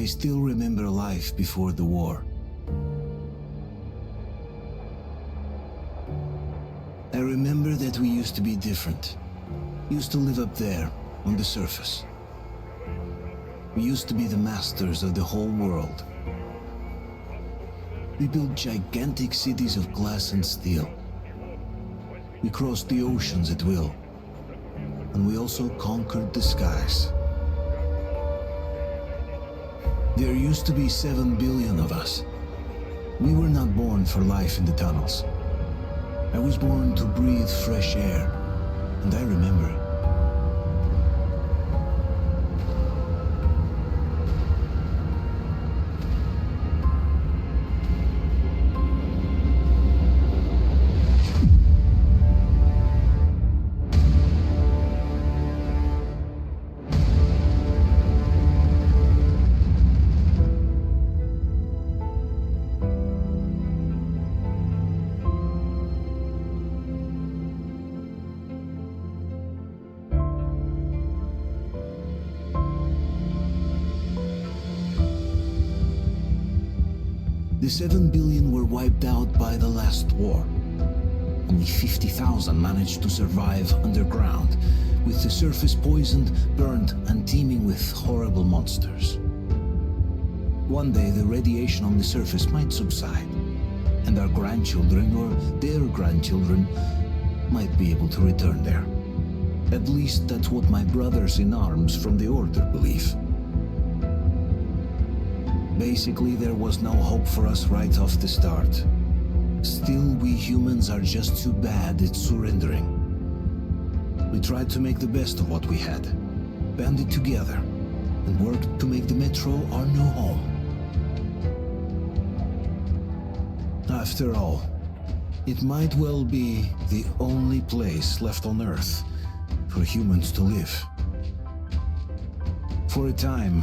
still remember life before the war. I remember that we used to be different. Used to live up there, on the surface. We used to be the masters of the whole world. We built gigantic cities of glass and steel. We crossed the oceans at will. And we also conquered the skies. There used to be 7 billion of us. We were not born for life in the tunnels. I was born to breathe fresh air, and I remember it. The 7 billion were wiped out by the last war. Only 50,000 managed to survive underground, with the surface poisoned, burnt, and teeming with horrible monsters. One day the radiation on the surface might subside, and our grandchildren or their grandchildren might be able to return there. At least that's what my brothers in arms from the Order believe. Basically, there was no hope for us right off the start. Still, we humans are just too bad at surrendering. We tried to make the best of what we had, banded together, and worked to make the Metro our new home. After all, it might well be the only place left on Earth for humans to live. For a time,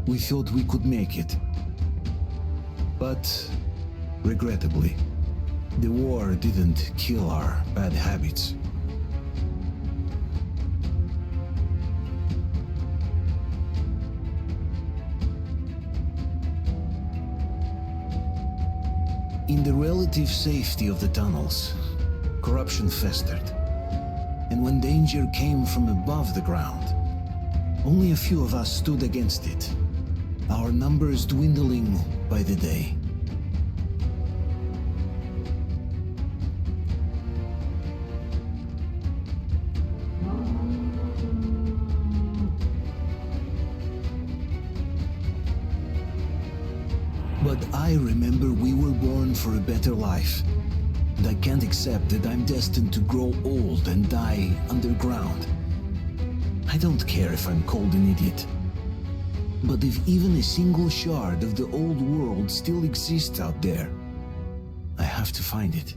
we thought we could make it. But, regrettably, the war didn't kill our bad habits. In the relative safety of the tunnels, corruption festered. And when danger came from above the ground, only a few of us stood against it, our numbers dwindling by the day. But I remember we were born for a better life, and I can't accept that I'm destined to grow old and die underground. I don't care if I'm called an idiot. But if even a single shard of the old world still exists out there, I have to find it.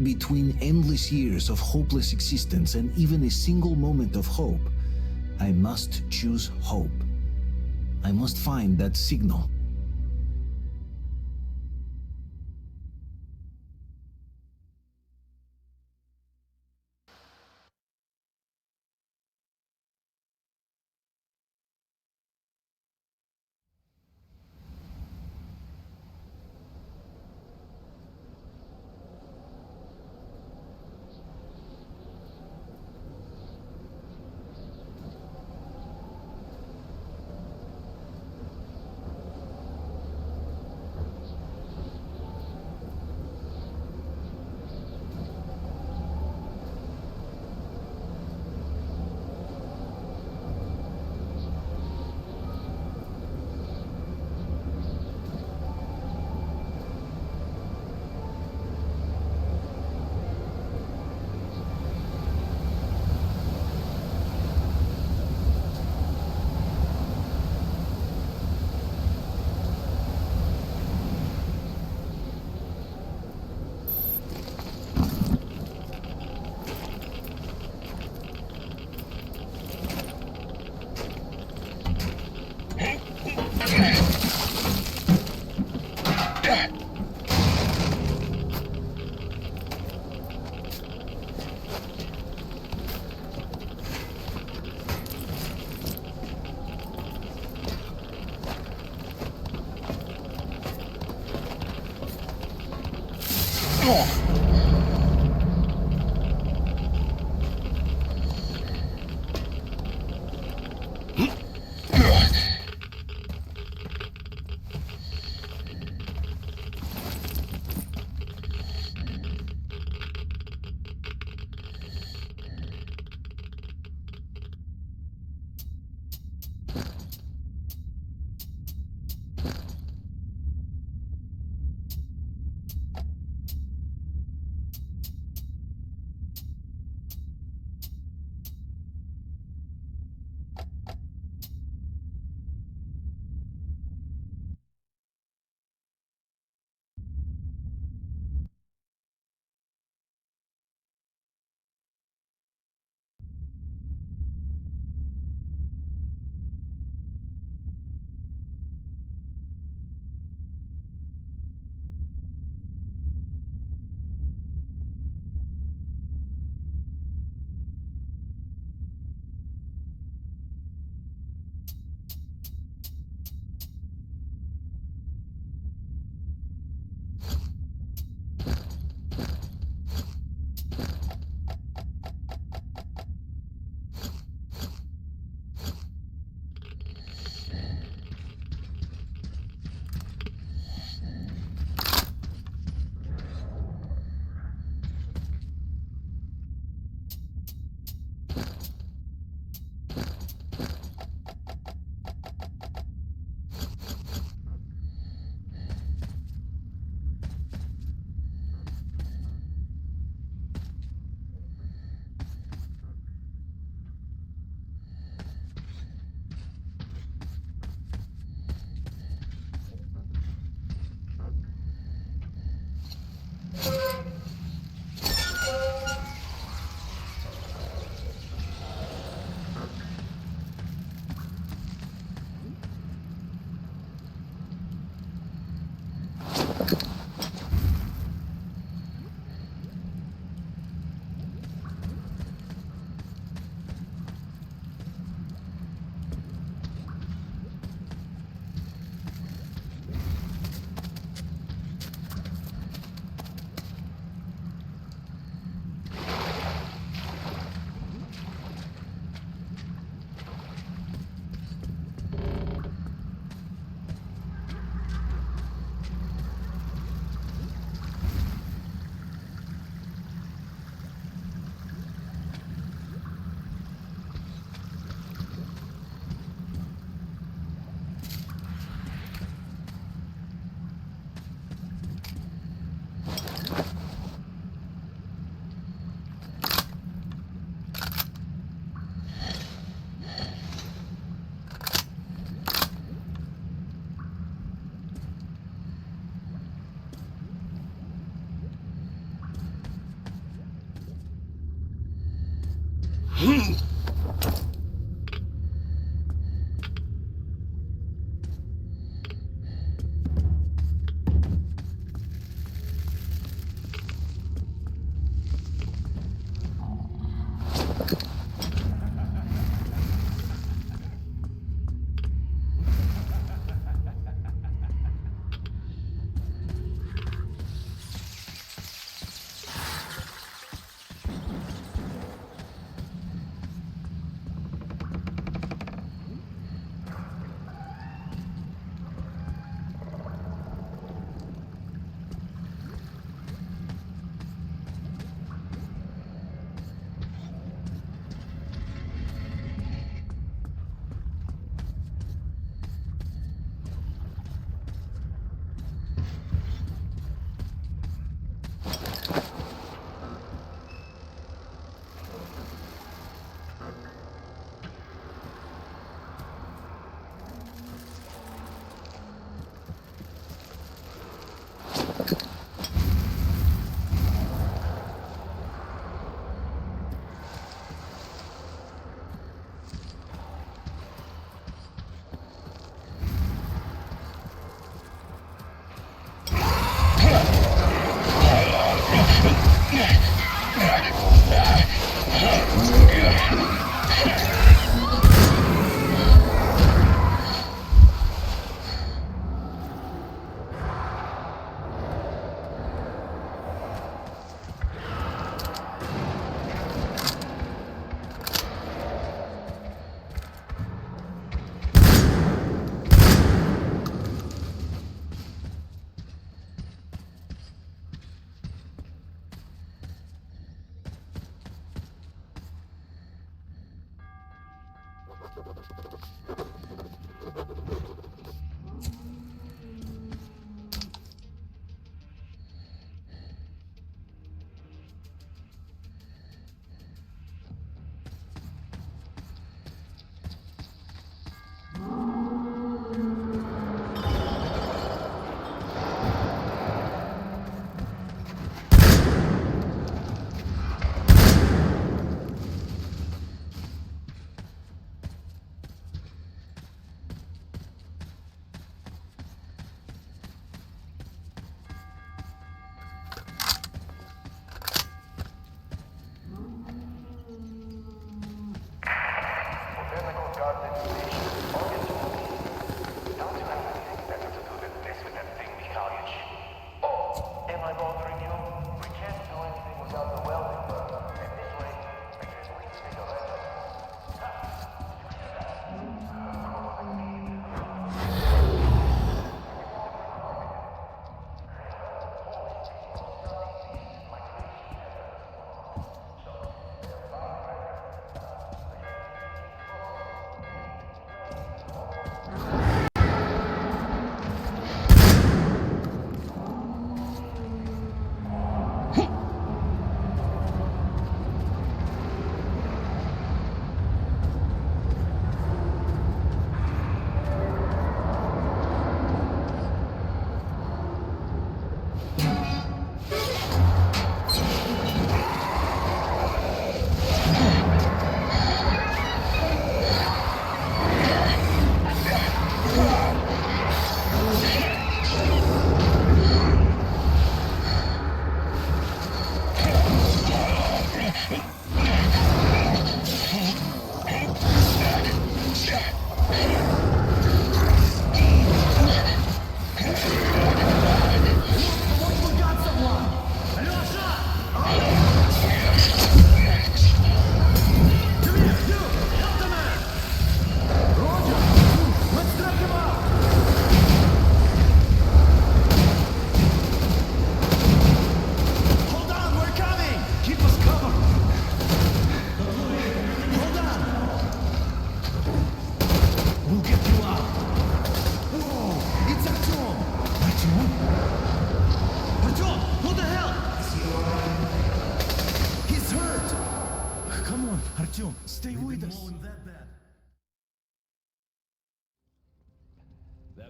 Between endless years of hopeless existence and even a single moment of hope, I must choose hope. I must find that signal.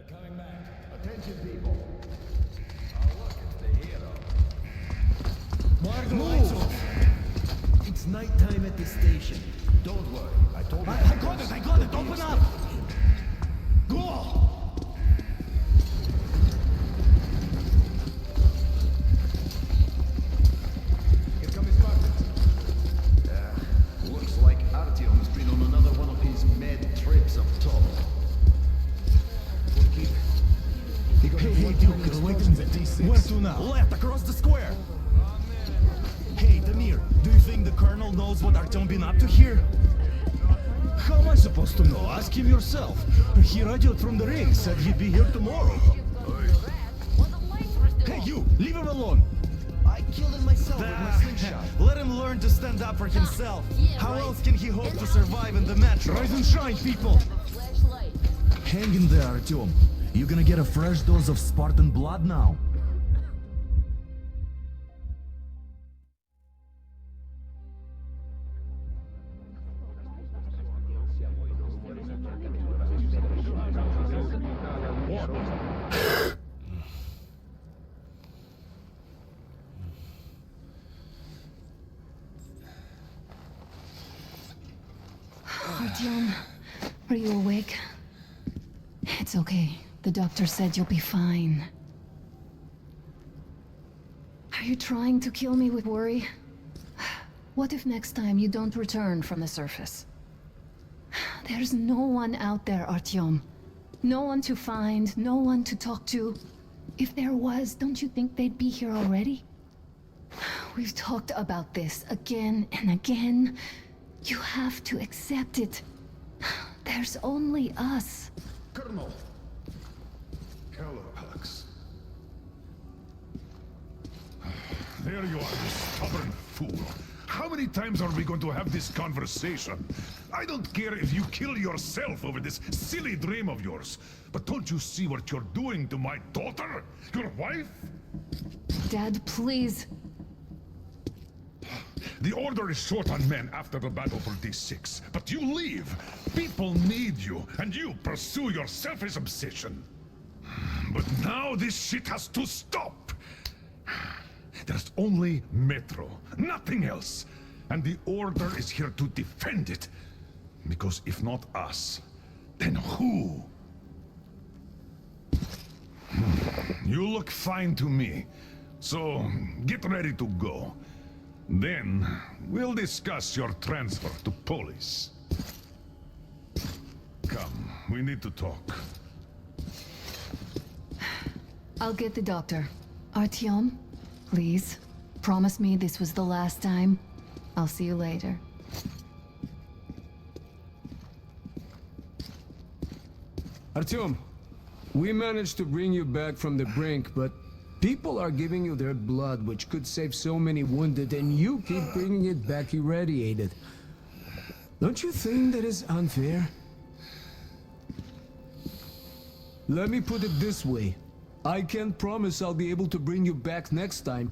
Coming back. Attention, people. I'll look if they hear them. Margo, lights off. It's nighttime at the station. Don't worry. I told you. I got it, I got it. Open up. Go. Here come his partners. Looks like Artyom's been on another one of his mad trips up top. Hey, Duke, waiting the D6. Where to now? Left, across the square. Hey, Damir, do you think the Colonel knows what Artyom been up to here? How am I supposed to know? Ask him yourself. He radioed from the ring, said he'd be here tomorrow. Hey, you, leave him alone. I killed him myself with my slingshot. Let him learn to stand up for himself. How else can he hope to survive in the metro? Rise and shine, people. Hang in there, Artyom. You're gonna get a fresh dose of Spartan blood now. Artyom, are you awake? It's okay. The doctor said you'll be fine. Are you trying to kill me with worry? What if next time you don't return from the surface? There's no one out there, Artyom. No one to find, no one to talk to. If there was, don't you think they'd be here already? We've talked about this again and again. You have to accept it. There's only us. Colonel! Hello, Alex. There you are, you stubborn fool. How many times are we going to have this conversation? I don't care if you kill yourself over this silly dream of yours, but don't you see what you're doing to my daughter? Your wife? Dad, please. The Order is short on men after the battle for D6, but you leave. People need you, and you pursue your selfish obsession. But now this shit has to stop. There's only Metro, nothing else. And the Order is here to defend it. Because if not us, then who? You look fine to me. So, get ready to go. Then, we'll discuss your transfer to Polis. Come, we need to talk. I'll get the doctor. Artyom, please. Promise me this was the last time. I'll see you later. Artyom, we managed to bring you back from the brink, but people are giving you their blood, which could save so many wounded, and you keep bringing it back irradiated. Don't you think that is unfair? Let me put it this way. I can't promise I'll be able to bring you back next time.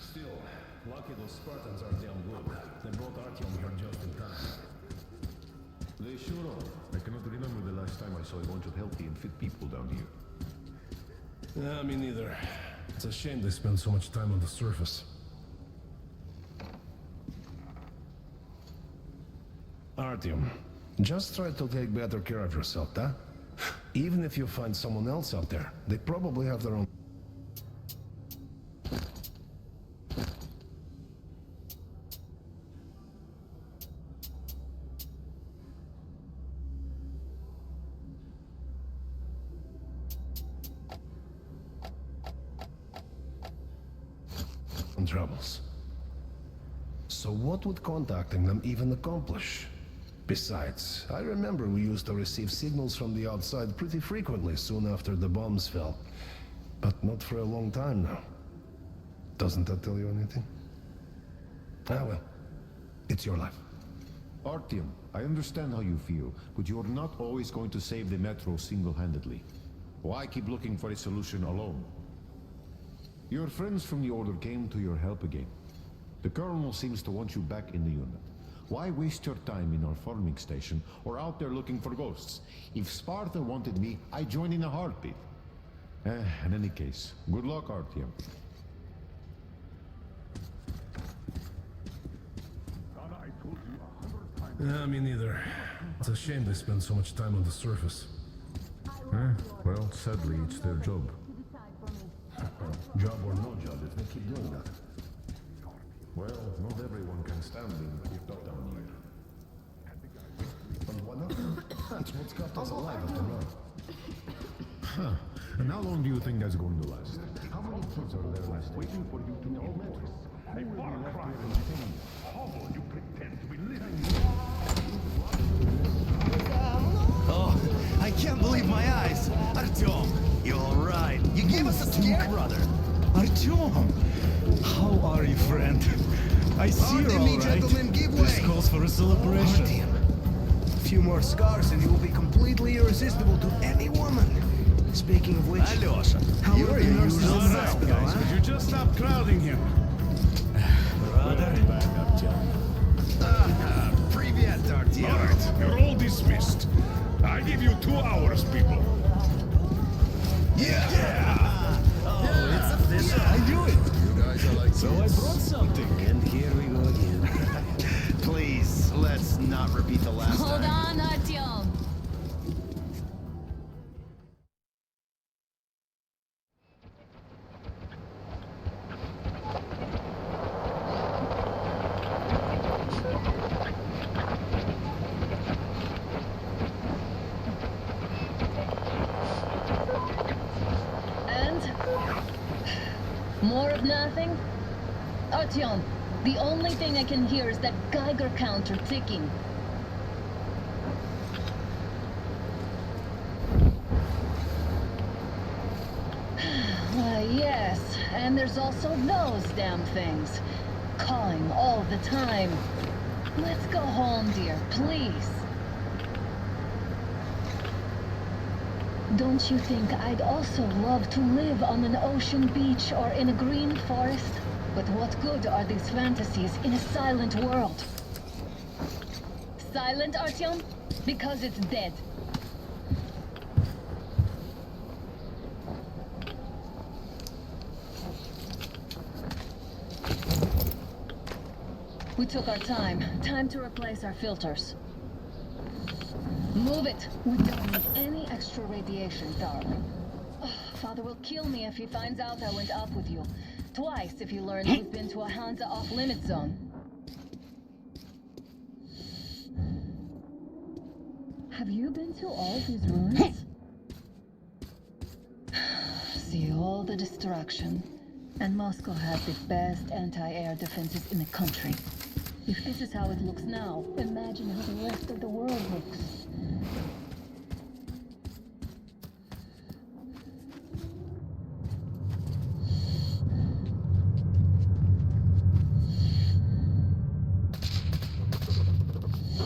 Still, lucky those Spartans are damn good. They brought Artyom here just in time. They sure are. I cannot remember the last time I saw a bunch of healthy and fit people down here. Yeah, me neither. It's a shame they spend so much time on the surface. Artyom, just try to take better care of yourself, huh? Even if you find someone else out there, they probably have their own... troubles. So what would contacting them even accomplish? Besides, I remember we used to receive signals from the outside pretty frequently soon after the bombs fell. But not for a long time now. Doesn't that tell you anything? Ah well, it's your life. Artyom, I understand how you feel, but you're not always going to save the Metro single-handedly. Why keep looking for a solution alone? Your friends from the Order came to your help again. The Colonel seems to want you back in the unit. Why waste your time in our farming station or out there looking for ghosts? If Sparta wanted me, I'd join in a heartbeat. In any case, good luck, Artyom. Yeah, me neither. It's a shame they spend so much time on the surface. Well, sadly, it's their job. Job or no job, if they keep doing that. Well, not everyone can stand being cooped up down here. But why not? It's what's kept us alive after all. And how long do you think that's going to last? How many kids are there left waiting for you to know metro? A far cry from hovel you pretend to be living. Oh, I can't believe my eyes. Artyom, you're all right. You gave us a scare, brother. Artyom, how are you, friend? I see you're all right. Gentlemen, give way. This calls for a celebration. Artyom, a few more scars and you will be completely irresistible to any woman. Speaking of which, Alyosha, you're your usual hospital, guys. Could you just stop crowding him? Brother. Привет, Artyom. All right, you're all dismissed. I give you 2 hours, people. Yeah! Oh, it's official. I knew it. You guys are like So I brought something. And here we go again. Please, let's not repeat the last Hold time. on, Artyom. More of nothing? Artyom, the only thing I can hear is that Geiger counter ticking. Why, yes, and there's also those damn things. Calling all the time. Let's go home, dear, please. Don't you think I'd also love to live on an ocean beach or in a green forest? But what good are these fantasies in a silent world? Silent, Artyom? Because it's dead. We took our time. Time to replace our filters. Move it! We don't need any extra radiation, darling. Oh, Father will kill me if he finds out I went up with you. Twice if he learns we've been to a Hansa off-limit zone. Have you been to all these ruins? See all the destruction. And Moscow had the best anti-air defenses in the country. If this is how it looks now, imagine how the rest of the world looks.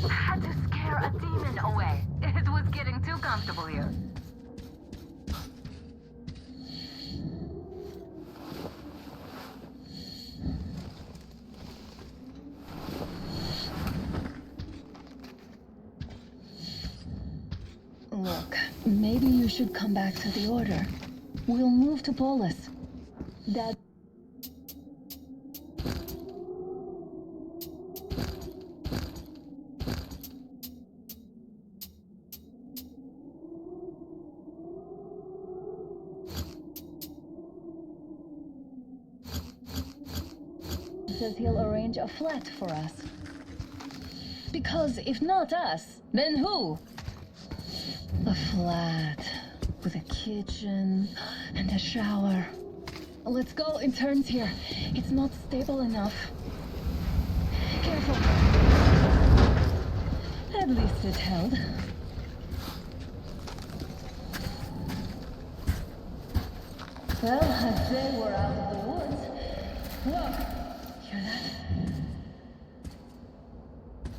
Had to scare a demon away. It was getting too comfortable here. Look, maybe you should come back to the Order. We'll move to Polis. Dad... says he'll arrange a flat for us. Because if not us, then who? A flat with a kitchen and a shower. Let's go in turns here. It's not stable enough. Careful. At least it held. Well, I'd say we're out of the woods. Look, hear that?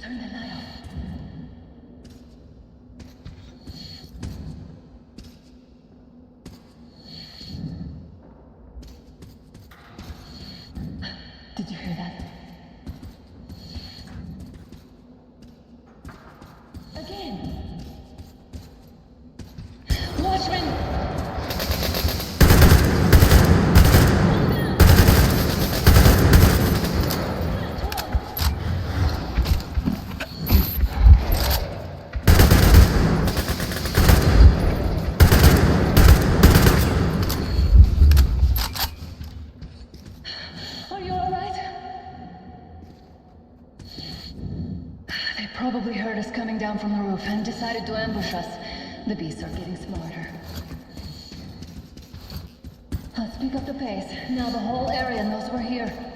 Turn the light off. Did you hear that? probably heard us coming down from the roof and decided to ambush us. The beasts are getting smarter. Let's pick up the pace. Now the whole area knows we're here.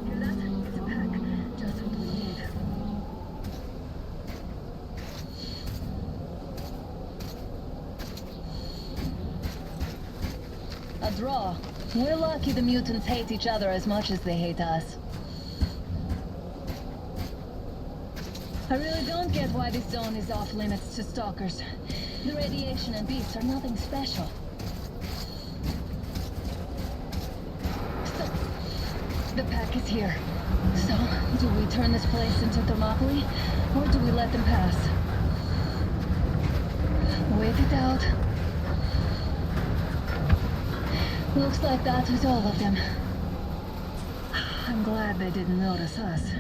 Hear that? It's a pack. Just what we need. A draw. We're lucky the mutants hate each other as much as they hate us. I really don't get why this zone is off limits to stalkers. The radiation and beasts are nothing special. So, the pack is here. So, do we turn this place into Thermopylae, or do we let them pass? Wait it out. Looks like that was all of them. I'm glad they didn't notice us.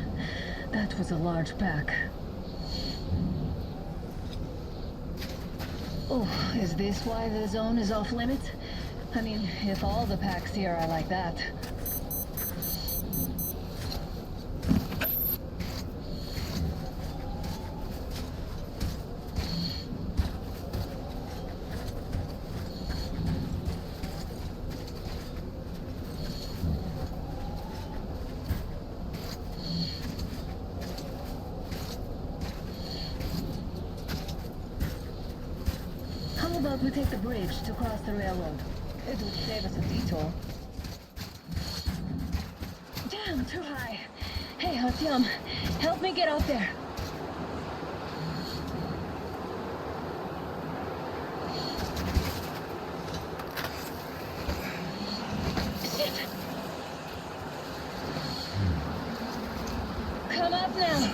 That was a large pack. Oh, is this why the zone is off limits? I mean, if all the packs here are like that. How about we take the bridge to cross the railroad? It would save us a detour. Damn, too high. Hey, Artyom, help me get out there. Shit! Come up now.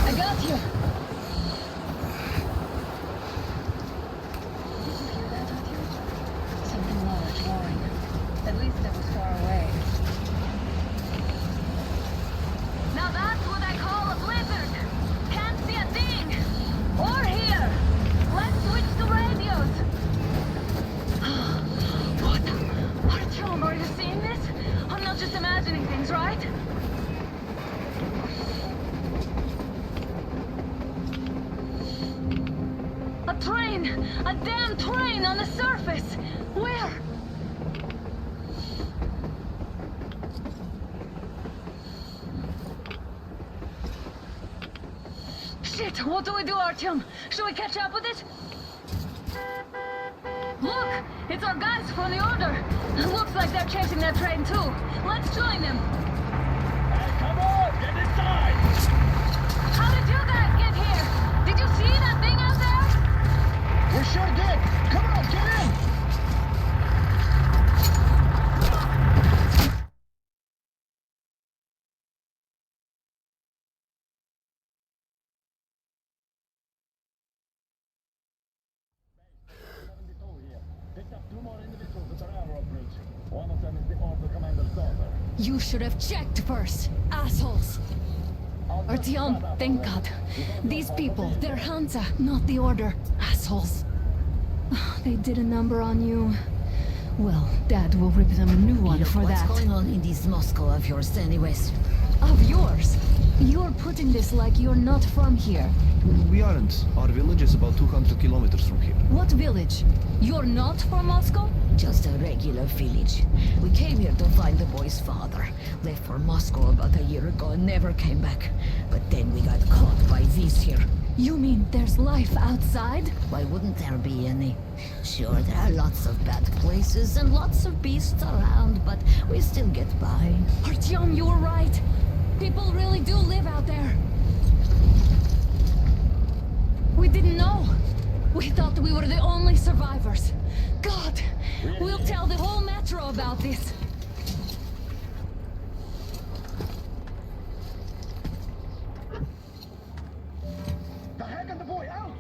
I got you. Did you hear that, Artyom? Something large roaring. At least that was far away. Now that's what I call a blizzard. Can't see a thing. Or hear. Let's switch to radios. What? Artyom, are you seeing this? I'm not just imagining things, right? A train! A damn train on the surface! Where? Shit! What do we do, Artyom? Should we catch up with it? Look! It's our guys from the Order! Looks like they're chasing that train too. Let's join them! Come on, get inside! How did you guys get here? Did you see that thing out there? We sure did! Come on, get in! Picked up 2 more individuals at the railroad bridge. One of them is the Order commander's daughter. You should have checked first, assholes. Artyom, thank God. These people, they're Hansa, not the Order. Assholes. They did a number on you. Well, Dad will rip them a new one for that. What's going on in this Moscow of yours, anyways? Of yours? You're putting this like you're not from here. We aren't. Our village is about 200 kilometers from here. What village? You're not from Moscow? Just a regular village. We came here to find the boy's father. Left for Moscow about a year ago and never came back. But then we got caught by these here. You mean there's life outside? Why wouldn't there be any? Sure, there are lots of bad places and lots of beasts around, but we still get by. Artyom, you're right. People really do live out there. We didn't know. We thought we were the only survivors. God, we'll tell the whole metro about this. The heck and the boy out!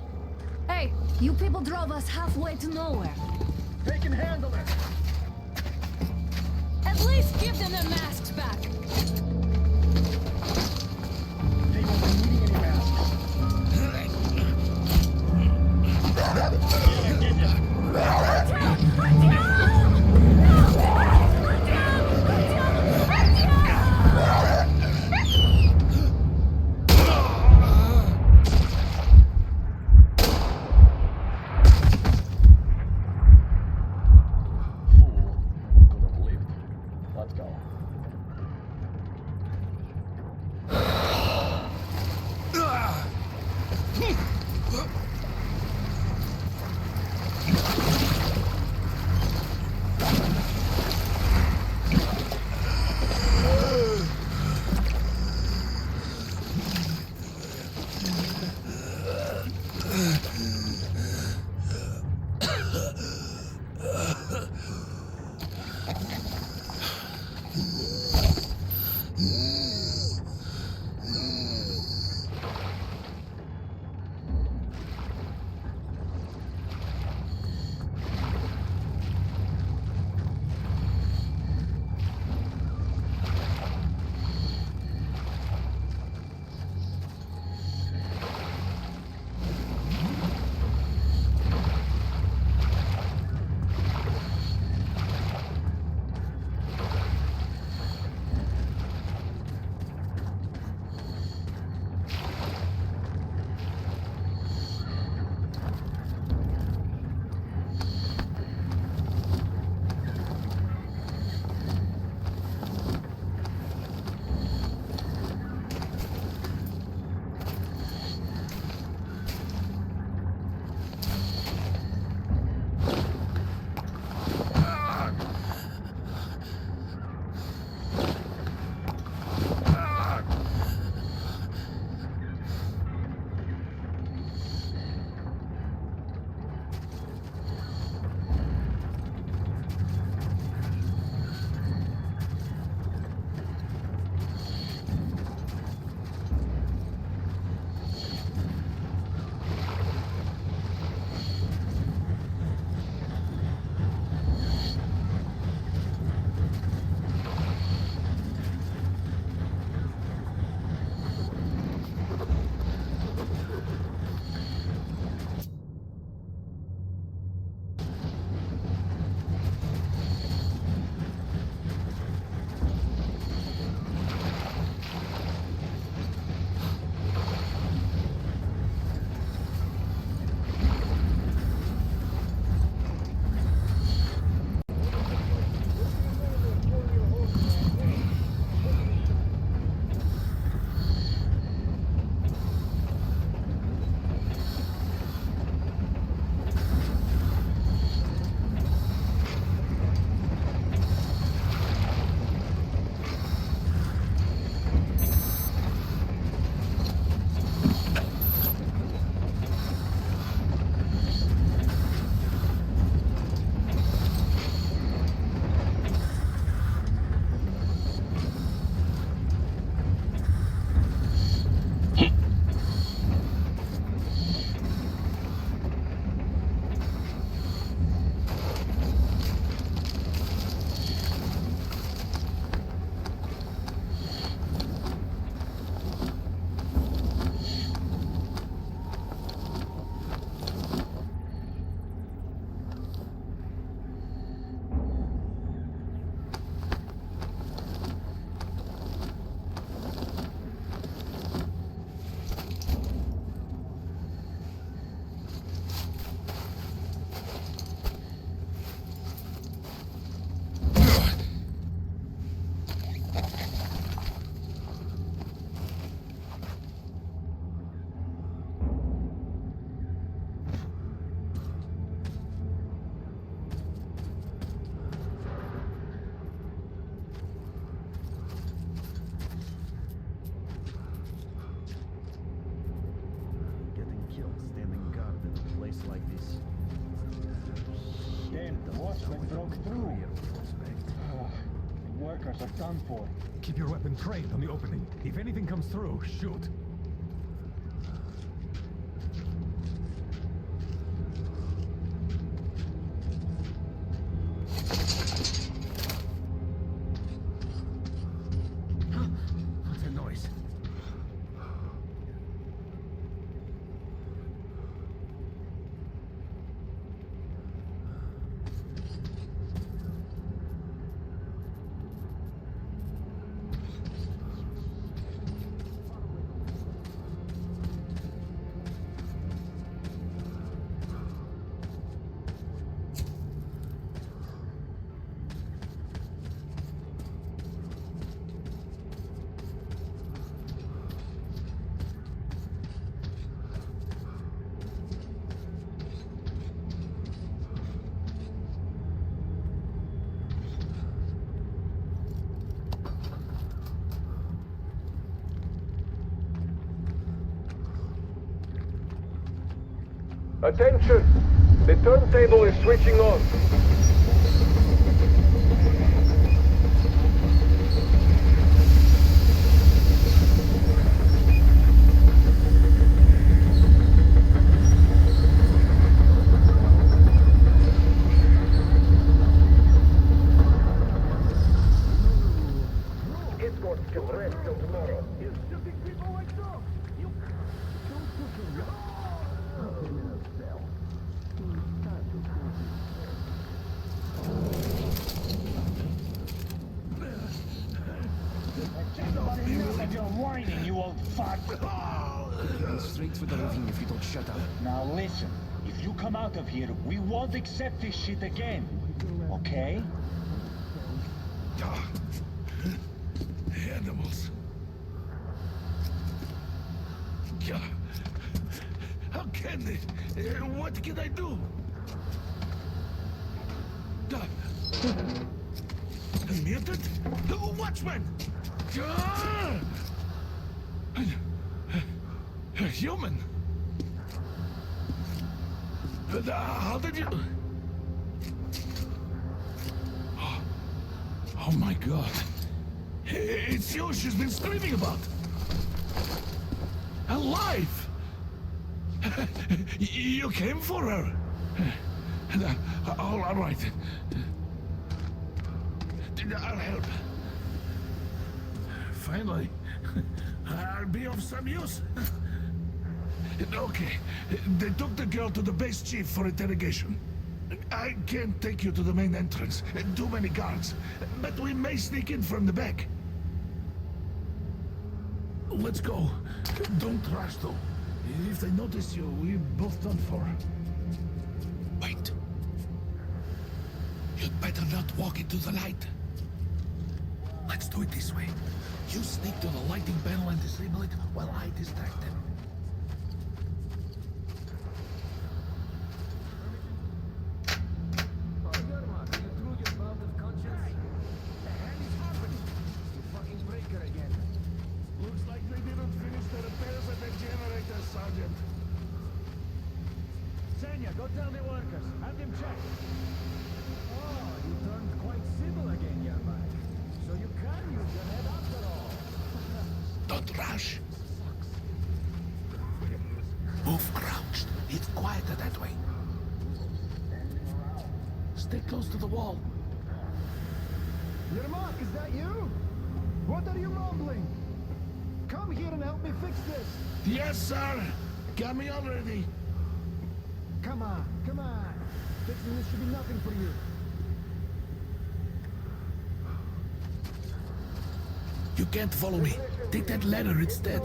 Hey, you people drove us halfway to nowhere. They can handle it! At least give them their masks back. They won't be needing any masks. Let's go. Then the watchman broke through. Workers are done for. Keep your weapon trained on the opening. If anything comes through, shoot. What's that noise? Attention! The turntable is switching on. Escorts can rest till tomorrow. You're shooting people like dogs! You don't shoot your You're whining, you old fuck! I'll straight for the ravine if you don't shut up. Now listen, if you come out of here, we won't accept this shit again. Okay? Animals. Yeah. How can they? What can I do? Mutant? Watchman! A human? How did you... Oh my god. It's you she's been screaming about. Alive! You came for her. All right. I'll help. Finally, I'll be of some use. Okay, they took the girl to the base chief for interrogation. I can't take you to the main entrance. Too many guards. But we may sneak in from the back. Let's go. Don't rush, though. If they notice you, we're both done for. Wait. You'd better not walk into the light. Let's do it this way. You sneak to the lighting panel and disable it while I distract them. Looks like they didn't finish the repairs at the generator, Sergeant. Senya, go tell the workers. Have them check. Oh, you turned quite civil again, Yermak. So you can use your head after all. Don't rush. Move crouched. It's quieter that way. Stay close to the wall. Yermak, is that you? What are you mumbling? Come here and help me fix this. Yes, sir. Got me already. Come on, come on. Fixing this should be nothing for you. You can't follow me. Take that ladder instead.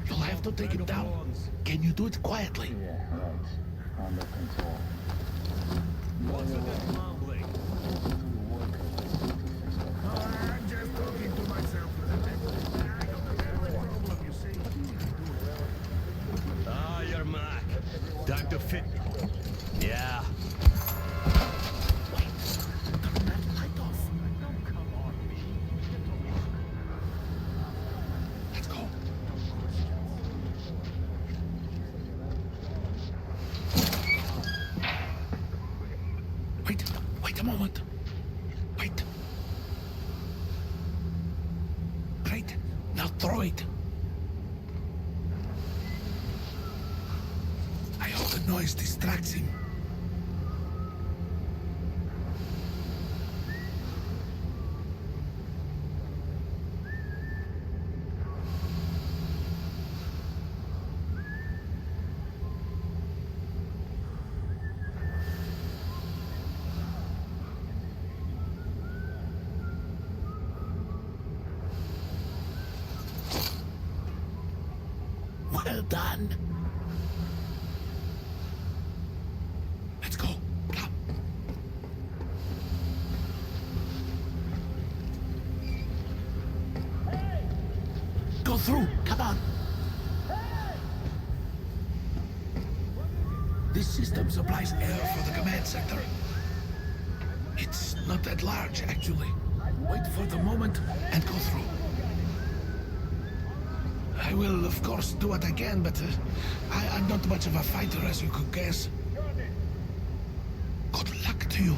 You'll have to take it down. Can you do it quietly? Yeah, right. Under control. What's with that mumbling? I'm just talking to myself. I got a problem, you see. Ah, you're Mac. Time to fit. Yeah. Let's go. Wait a moment. Wait. Great. Now throw it. I hope the noise distracts him. Well done. Let's go. Come. Go through. Come on. This system supplies air for the command center. It's not that large, actually. Wait for the moment and go through. I will, of course, do what I can, but I'm not much of a fighter, as you could guess. Good luck to you.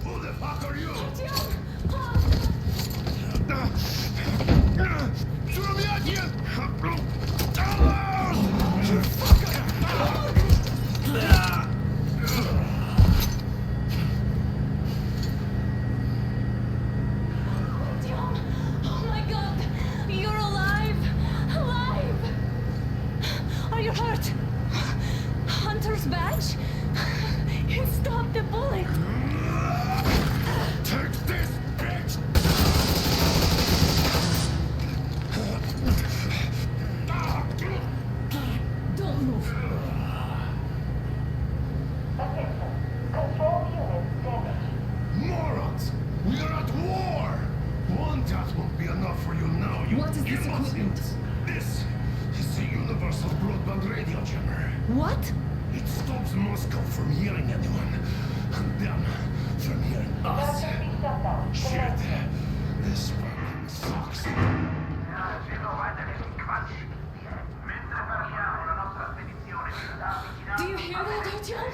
Who the fuck are you? Throw me out here! Oh my god! You're alive! Alive! Are you hurt? Hunter's badge? You stopped the bullet! Take this, bitch! Don't move. Attention. Control unit damaged. Morons! We are at war! One death won't be enough for you now, you What is this imbeciles. equipment? This is the Universal Broadband Radio Jammer. What? It stops Moscow from hearing anyone, and them from hearing us. Emergency shutdown. Shit. This fucking sucks. Do you hear that, Artyom?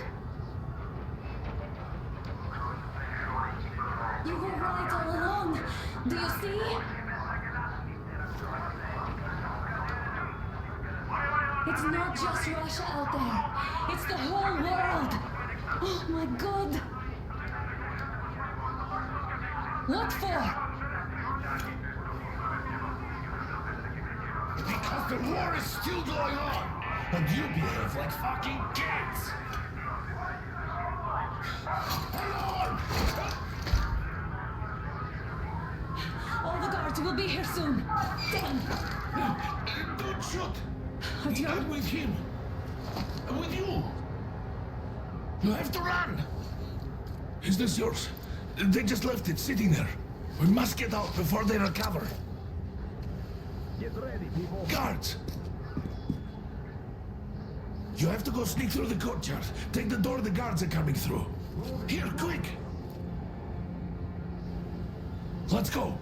You were right all along. Do you see? It's not just Russia out there. It's the whole world. Oh my god. What for? Because the war is still going on, and you behave like fucking kids. Alarm! All the guards will be here soon. Damn. Don't shoot! Artyom? I'm with him. I'm with you. You have to run. Is this yours? They just left it sitting there. We must get out before they recover. Get ready, people. Guards! You have to go sneak through the courtyard. Take the door the guards are coming through. Here, quick! Let's go.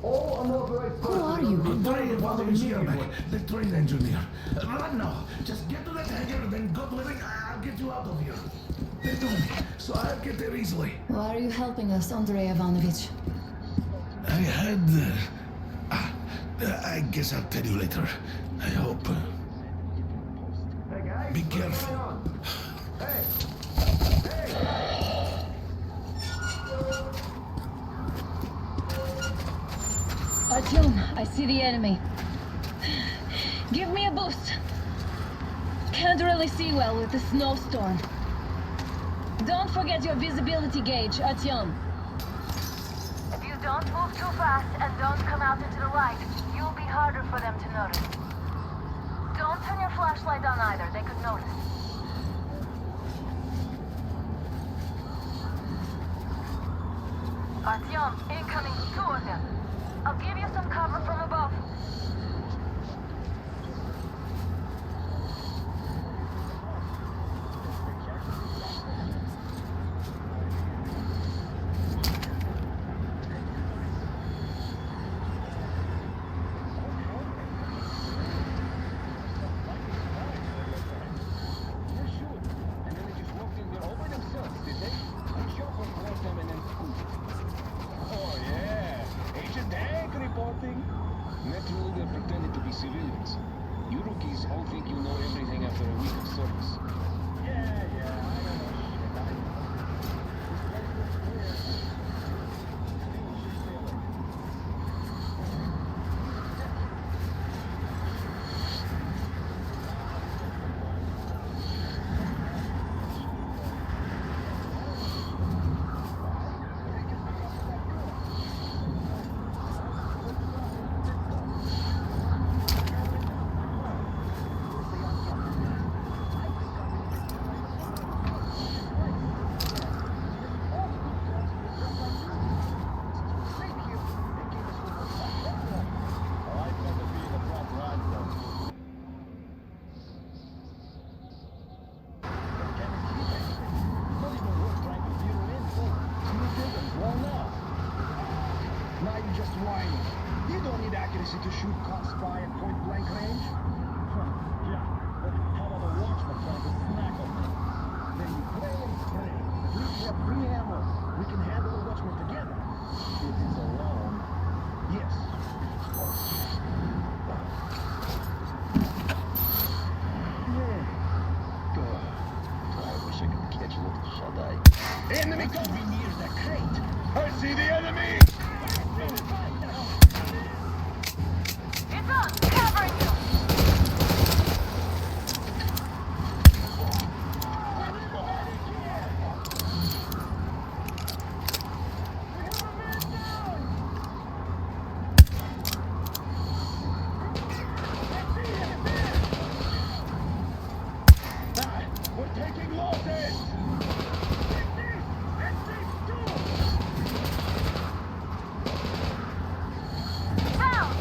All unauthorized Who are you? Andrei Ivanovich, the train engineer. Run now. Just get to that hangar, then God willing, I'll get you out of here. They know me, so I'll get there easily. Why are you helping us, Andrei Ivanovich? I had... I guess I'll tell you later. I hope. Hey guys, Be what's careful. going on? Hey, Artyom, I see the enemy. Give me a boost. Can't really see well with the snowstorm. Don't forget your visibility gauge, Artyom. If you don't move too fast and don't come out into the light, you'll be harder for them to notice. Don't turn your flashlight on either, they could notice. Artyom, incoming, 2 of them. I'll give you some cover from above. Naturally, they're pretending to be civilians. You rookies all think you know everything after a week of service. Yeah, I don't know shit. Now you're just whining. You don't need accuracy to shoot cops by at point-blank range. Yeah, but how about a watchman trying to snack on me? Then you play and pray. At least we have 3 ammo. We can handle the watchman together. It is alone. Yes. God, I wish I could catch a little shut-eye. Enemy could be near the crate. I see the enemy! It's on! Covering you! We're taking losses! Down!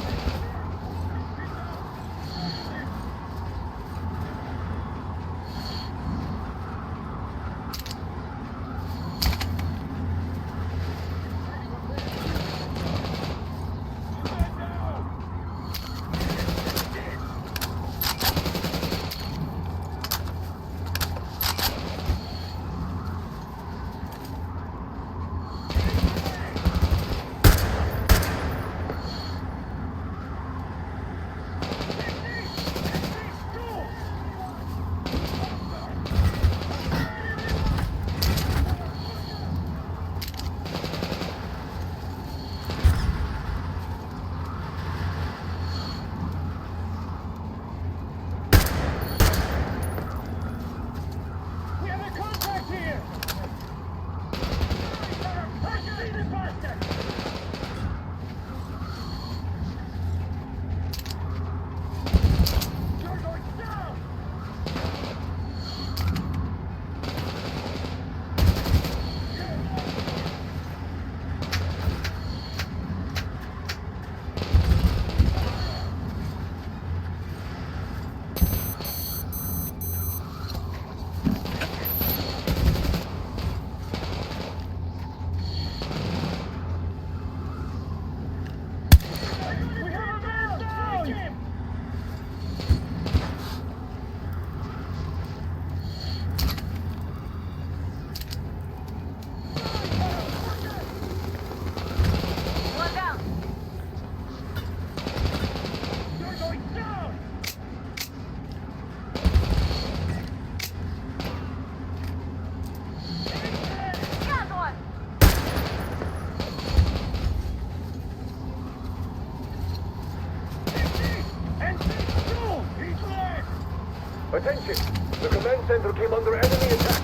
center came under enemy attack.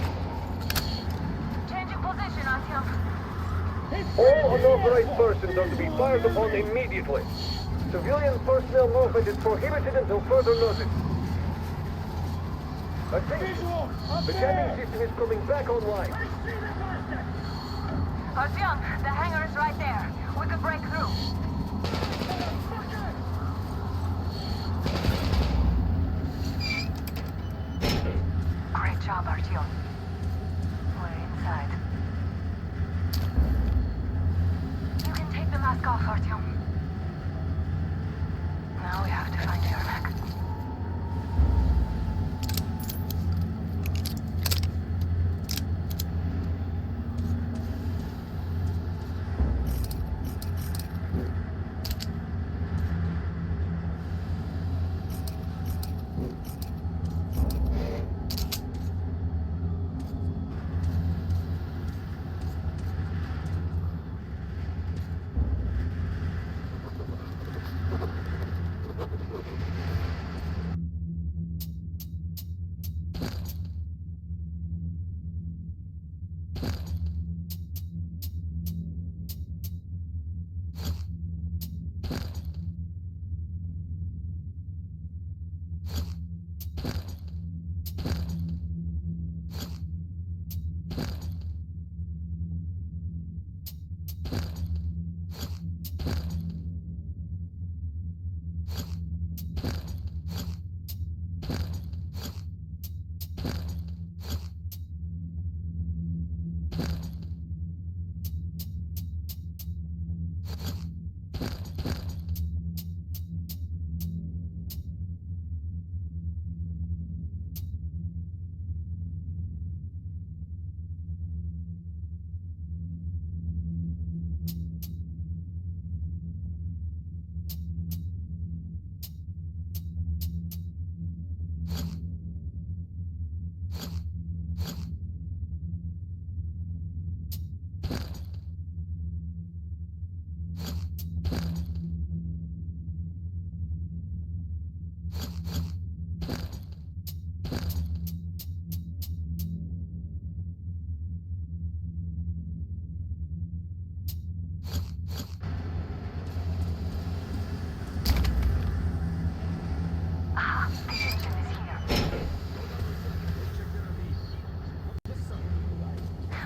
Changing position, Artyom. All unauthorized persons are to be fired upon immediately. Civilian personnel movement is prohibited until further notice. Attention! The jamming system is coming back online. Artyom, the hangar is right there. We could break through. Great job, Artyom. We're inside. You can take the mask off, Artyom. Now we have to find Yermak.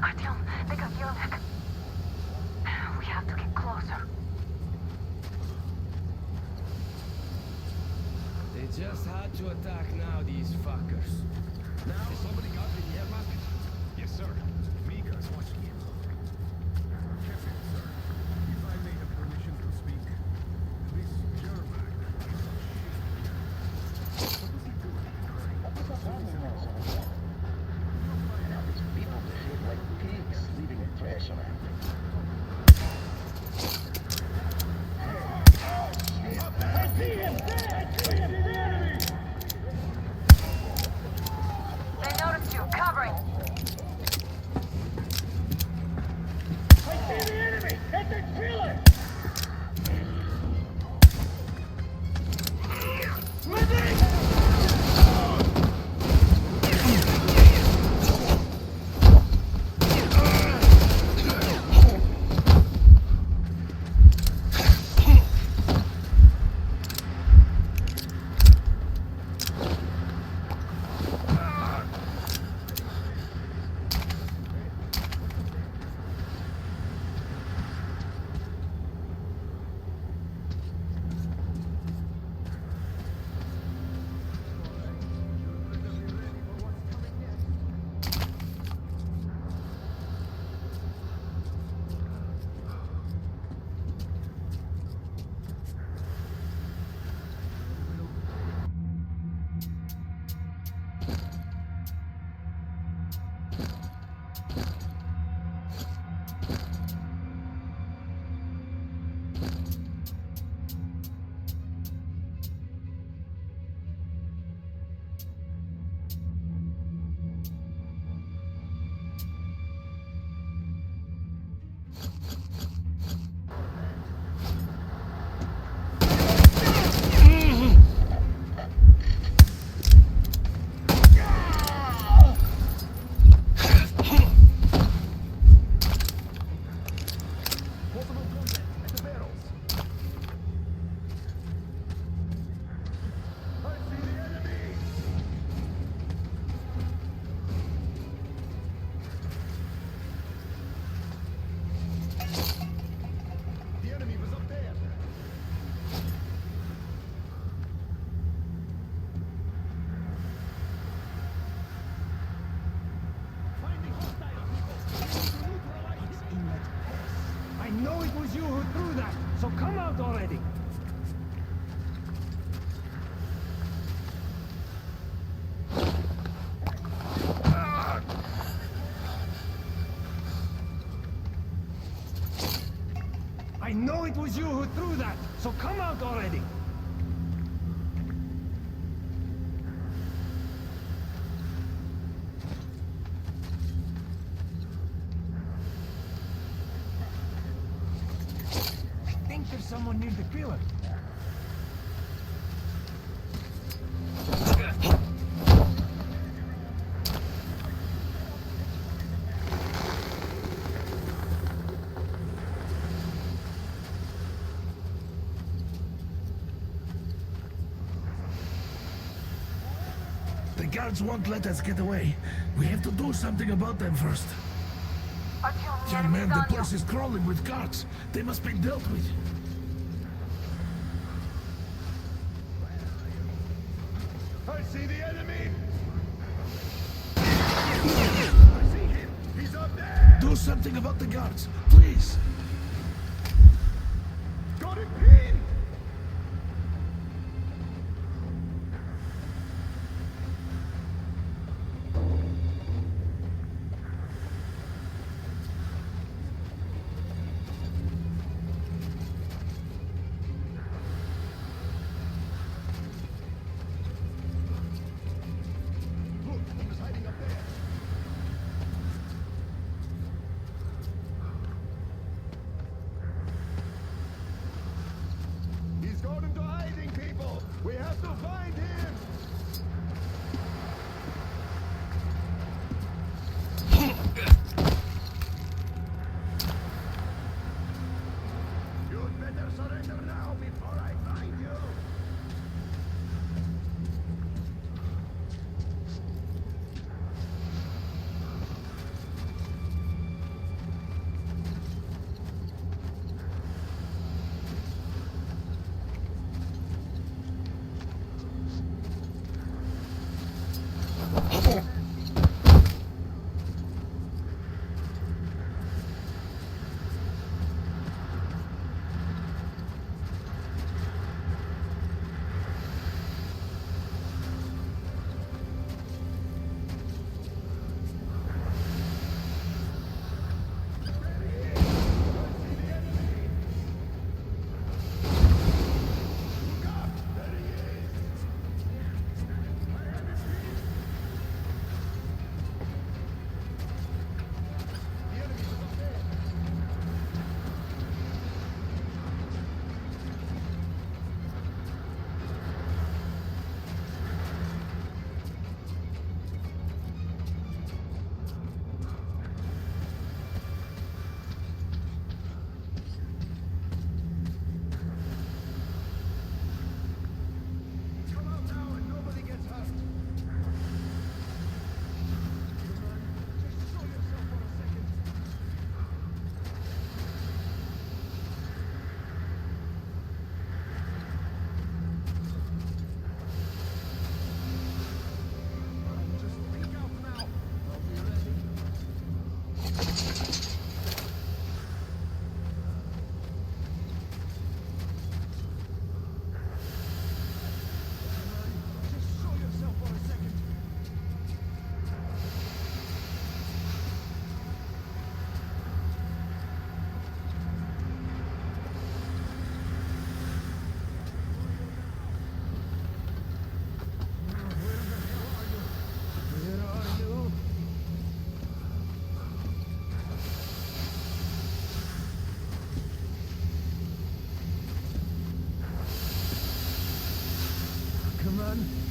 Artyom, they got Yermak. We have to get closer. They just had to attack now, these fuckers. Now, somebody got the Yermak? Yes, sir. Mika's watching him. Captain, sir, if I may have permission to speak, this Yermak is a shit. What was he doing? These people behave like pigs, leaving impression. I see him! I see him! The enemy! They it was you who threw that, so come out already! I think there's someone near the pillar. The guards won't let us get away. We have to do something about them first. Young man, the place is crawling with guards. They must be dealt with. I see the enemy! I see him! He's up there! Do something about the guards, please! Got him pinned!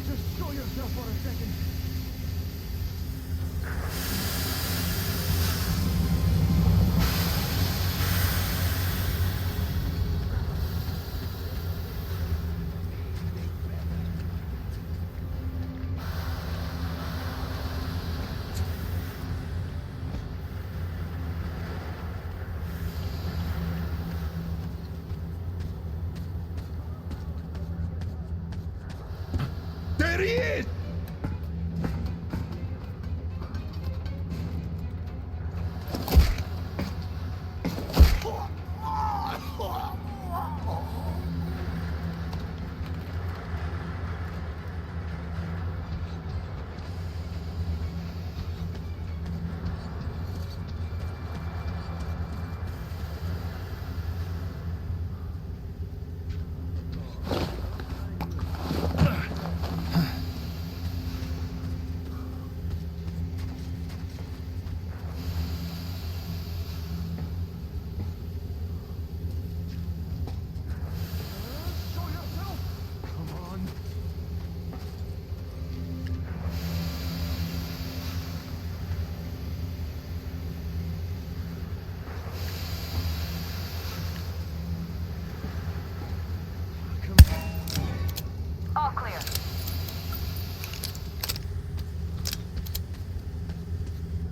Just show yourself for a second. There he is!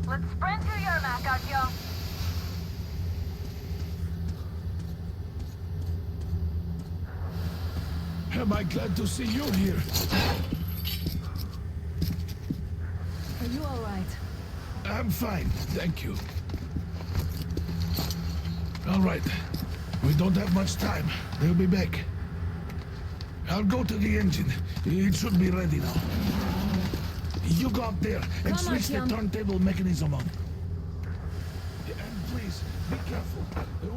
Let's sprint to Yermak, Artyom. Am I glad to see you here? Are you all right? I'm fine, thank you. All right. We don't have much time. They'll be back. I'll go to the engine. It should be ready now. You go up there and Come, switch the Artyom. turntable mechanism on. And please, be careful.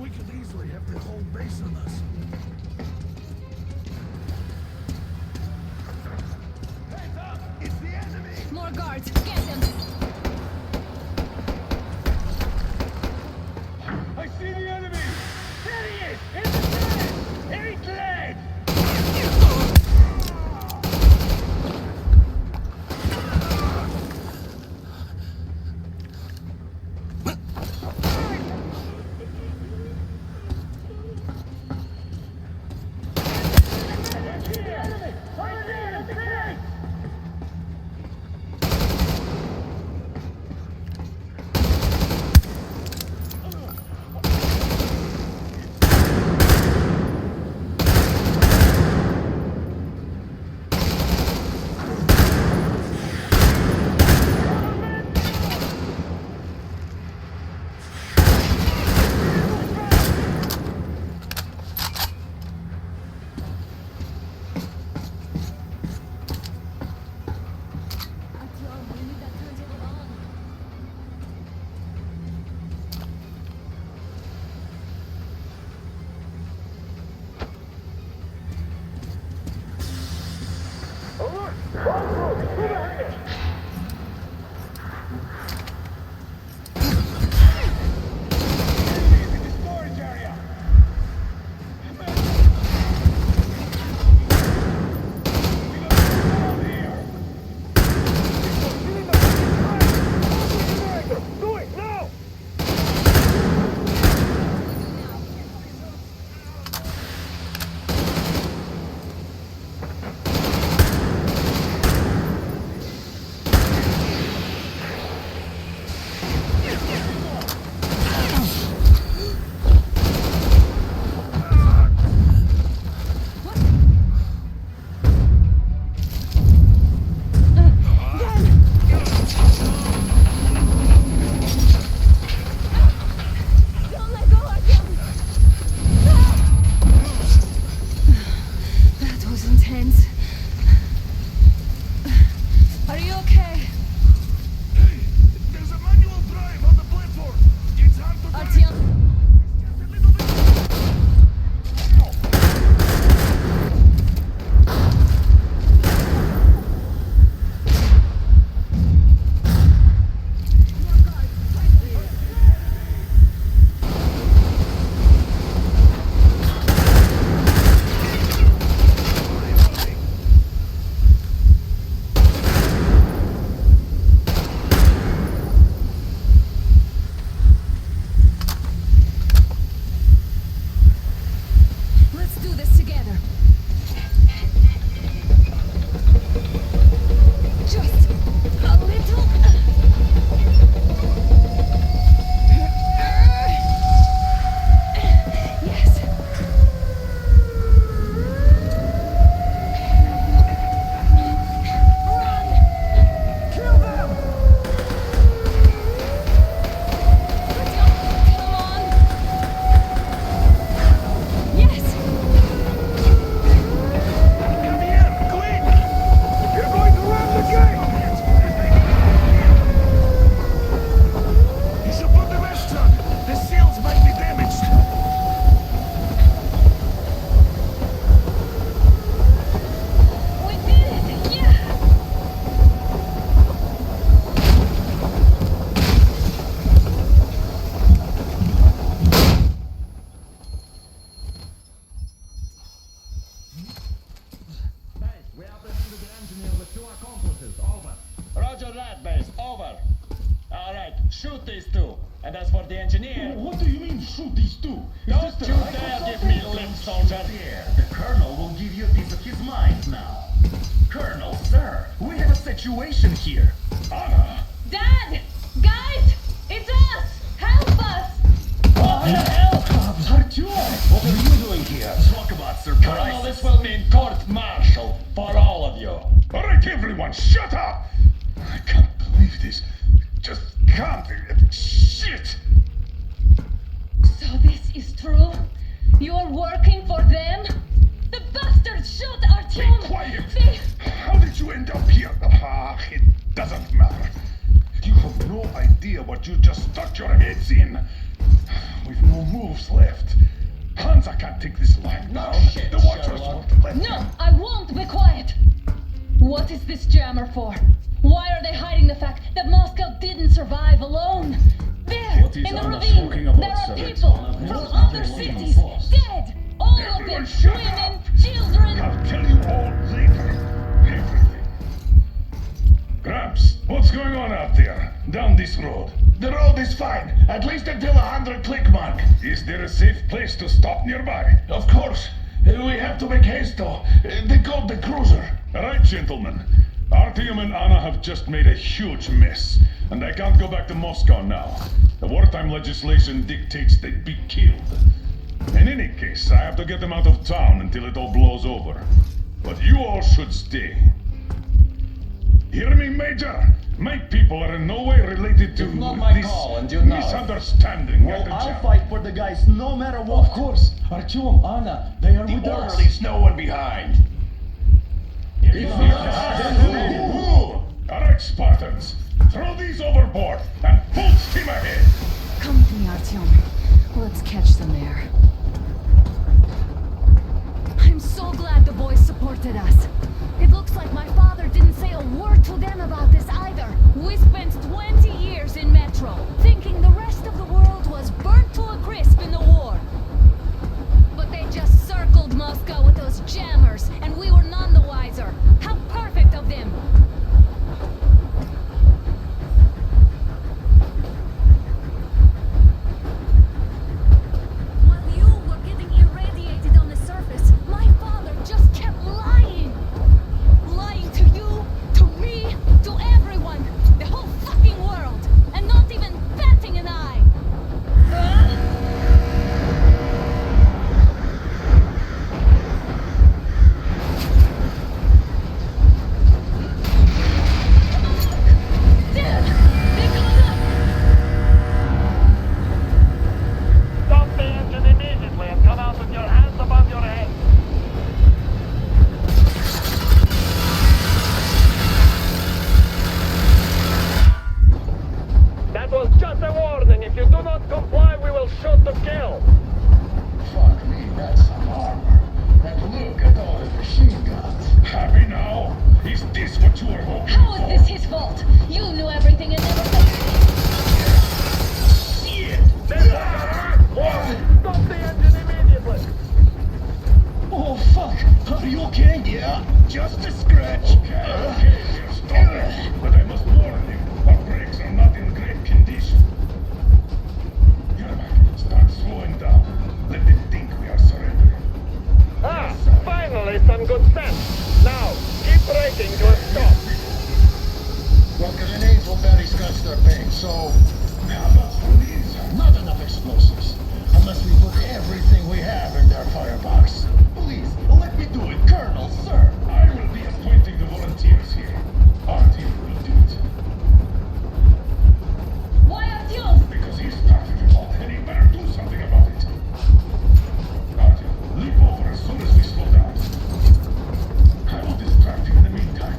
We could easily have the whole base on us. Heads up! It's the enemy! More guards! Get them! I see the enemy! There he is! In the sand! Eight legs! Shoot these two. And as for the engineer... What do you mean, shoot these two? Don't you dare give me lip, soldier! The Colonel will give you a piece of his mind now. Colonel, sir, we have a situation here. Dad! Guys! on, shut up! I can't believe this. Just can't. Shit! So this is true? You're working for them? The bastards shot Artyom! Be quiet! How did you end up here? Ah, it doesn't matter. You have no idea what you just stuck your heads in. We've no moves left. Hansa can't take this line down. The Watchers won't let No, them. I won't be quiet! What is this jammer for? Why are they hiding the fact that Moscow didn't survive alone? There, What is in the Anna ravine, talking about, there are sir? people Anna, from what's other not your cities, boss? dead! All of them, women, children! I'll tell you all later. Everything. Gramps, what's going on out there? Down this road? The road is fine, at least until 100 click mark. Is there a safe place to stop nearby? Of course. We have to make haste though. They called the cruiser. All right, gentlemen. Artyom and Anna have just made a huge mess, and I can't go back to Moscow now. The wartime legislation dictates they'd be killed. In any case, I have to get them out of town until it all blows over. But you all should stay. Hear me, Major? My people are in no way related to It's not my this call, and you know it. misunderstanding. Well, at the I'll jam. fight for the guys no matter what. Of course. Artyom, Anna, they are with us. Leaves no one behind. All right, Spartans. Throw these overboard and full steam ahead. Come with me, Artyom. Let's catch them there. I'm so glad the boys supported us. It looks like my father didn't say a word to them about this either. We spent 20 years in Metro, thinking the rest of the world was burnt to a crisp in the war. But they just circled Moscow with those jammers, and we were none the wiser. How perfect of them! While you were getting irradiated on the surface, my father just kept lying. Lying to you, to me, to everyone. The whole fucking world. And not even batting an eye. Stop the engine immediately and come out with your hands above your head. That was just a warning. If you do not comply, we will shoot to kill. Fuck me, that's some armor. And look at all the machine guns. Happy now? Is this what you were hoping How for? is this his fault? You knew everything and never said Stop the engine immediately. Oh, fuck. Are you okay? Yeah, just a scratch. Okay, stop it. But I must warn you, our brakes are not in great condition. Yermak, start slowing down. Let them think we are surrendering. Ah, finally some good sense. Now, keep braking to a stop. Well, grenades will barely scratch their paint, so... How about these? Not enough explosives. Unless we put everything we have in their firebox. Please, let me do it, Colonel, sir. I will be appointing the volunteers here. Artyom will do it. Why Artyom? Because he started it all, and he better do something about it. Artyom, leap over as soon as we slow down. I will distract you in the meantime.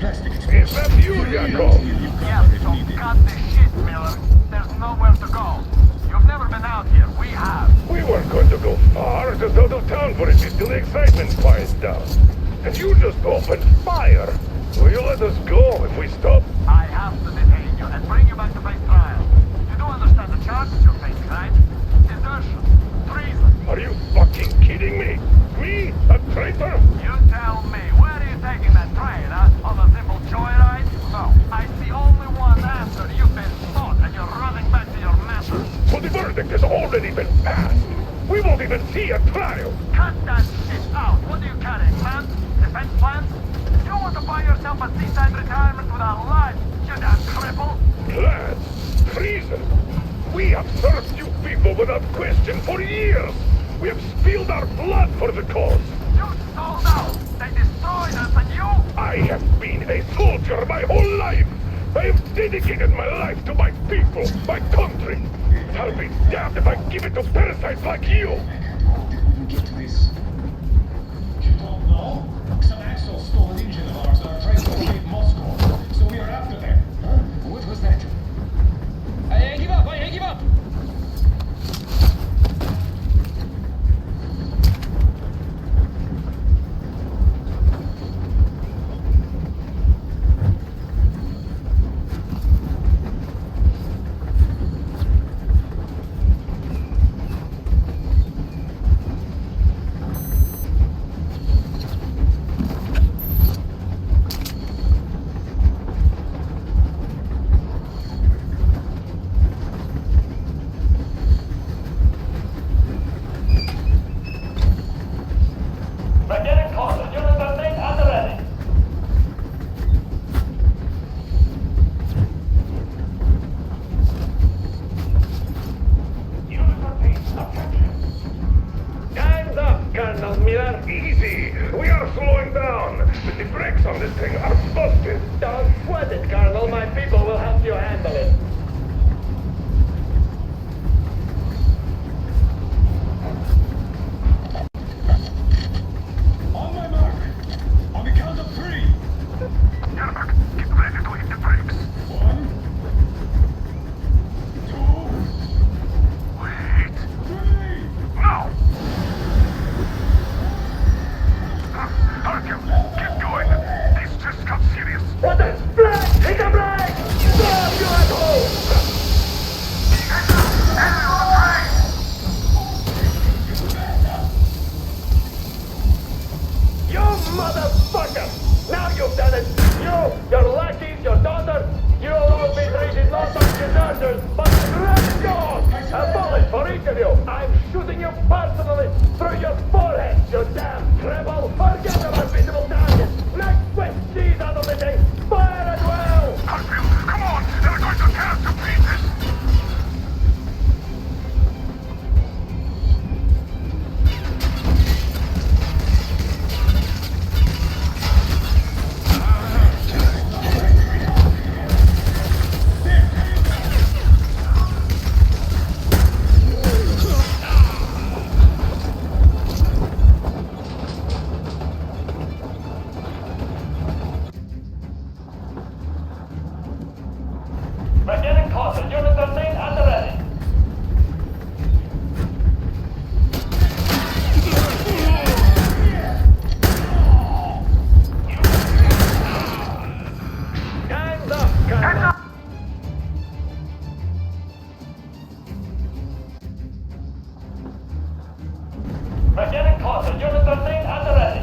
Plastic Is that you, Yakov? Yes, so cut the shit, Miller. There's nowhere to go. You've never been out here. We have. We weren't going to go far, just out of town for a bit till the excitement quiets down. And you just opened fire. Will you let us go if we stop? I have to detain you and bring you back to face trial. You do understand the charges you're facing, right? Desertion, treason. Are you fucking kidding me? Me? A traitor? You tell me, where are you taking that train, huh? On a simple joyride? No, I see only one answer. You've been caught and you're running back to your master. So the verdict has already been passed. We won't even see a trial. Cut that shit out. What are you carrying, plans? Defense plans? You don't want to buy yourself a seaside retirement without life, you damn cripple. Plans? Treason? We have served you people without question for years. We have spilled our blood for the cause. You sold out. They destroyed us and you... I have been a soldier my whole life! I have dedicated my life to my people, my country! I'll be damned if I give it to parasites like you! Get this. You don't know? Some assholes stole an engine of ours and are trying to escape Moscow. So we are after them. Huh? What was that? I give up! I give up! Easy! We are slowing down! But the brakes on this thing are busted! Don't sweat it, Colonel. My people will help you handle it. On my mark. On the count of 3. Yermak, get ready to hit the brakes. 1, 2, Wait. 3. Now! Artyom, get going! This just got serious! What the? Brake! Hit the brake! Stop, you asshole! Enemy on the train! You motherfucker! Now you've done it! You, your lackeys, your daughter, you will be treated not like deserters, but red dogs! A bullet for each of you! I'm shooting you personally through your forehead, you damn treble! Forget about visible targets! Next quick, seize out of the thing! Fire at will! Harfield, come on! They're going to tear us to pieces! We're getting closer. Unit 13 at the ready. Hands up, Colonel. We're getting closer. Unit 13 at the ready.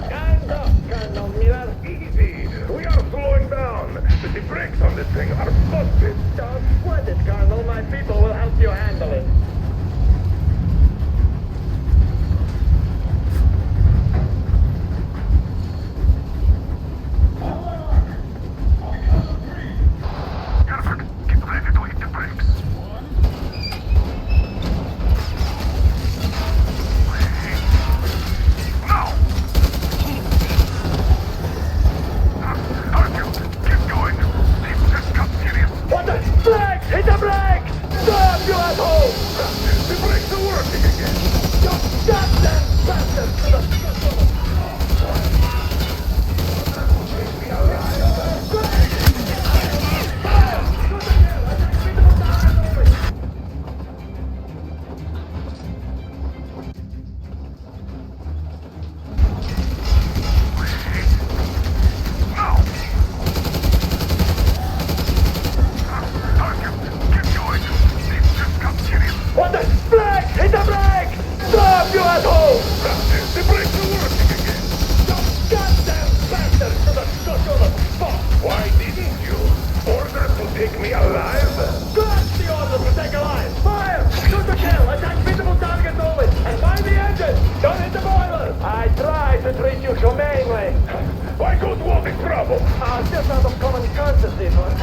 Hands up, Colonel Miller! Easy! We are slowing down! But the brakes on this thing are busted! Don't sweat it, Colonel. My people will help you handle it. Yermak, get ready to hit the brakes! Now! Artyom, get going! This just got serious! What the? Brake! Hit the brake! Stop, you asshole! The brakes are working again! You goddamn bastard! Now! Artyom, get going! This just got serious! What the? Brake! Hit the brake! Stop, you asshole! The brakes are working again! You goddamn bastard! Fuck! Why didn't you? Order to take me alive? That's the order to take a line! Fire! Shoot to kill! Attack visible targets only! And find the engine! Don't hit the boiler! I tried to treat you humanely! Why go to all this trouble? Just out of common courtesy for an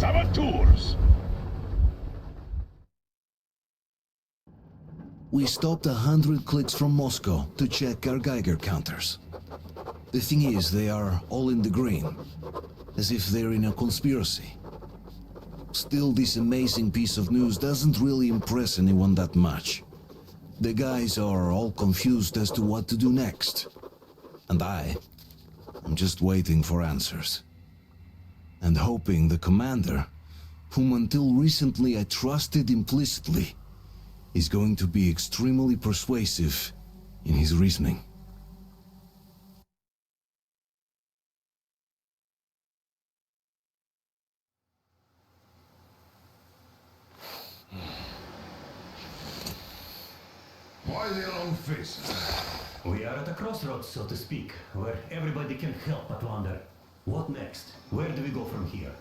saboteurs! We stopped 100 clicks from Moscow to check our Geiger counters. The thing is, they are all in the green, as if they're in a conspiracy. Still, this amazing piece of news doesn't really impress anyone that much. The guys are all confused as to what to do next. And I'm just waiting for answers. And hoping the commander, whom until recently I trusted implicitly, is going to be extremely persuasive in his reasoning. Why the long faces? We are at a crossroads, so to speak, where everybody can help but wonder, what next? Where do we go from here?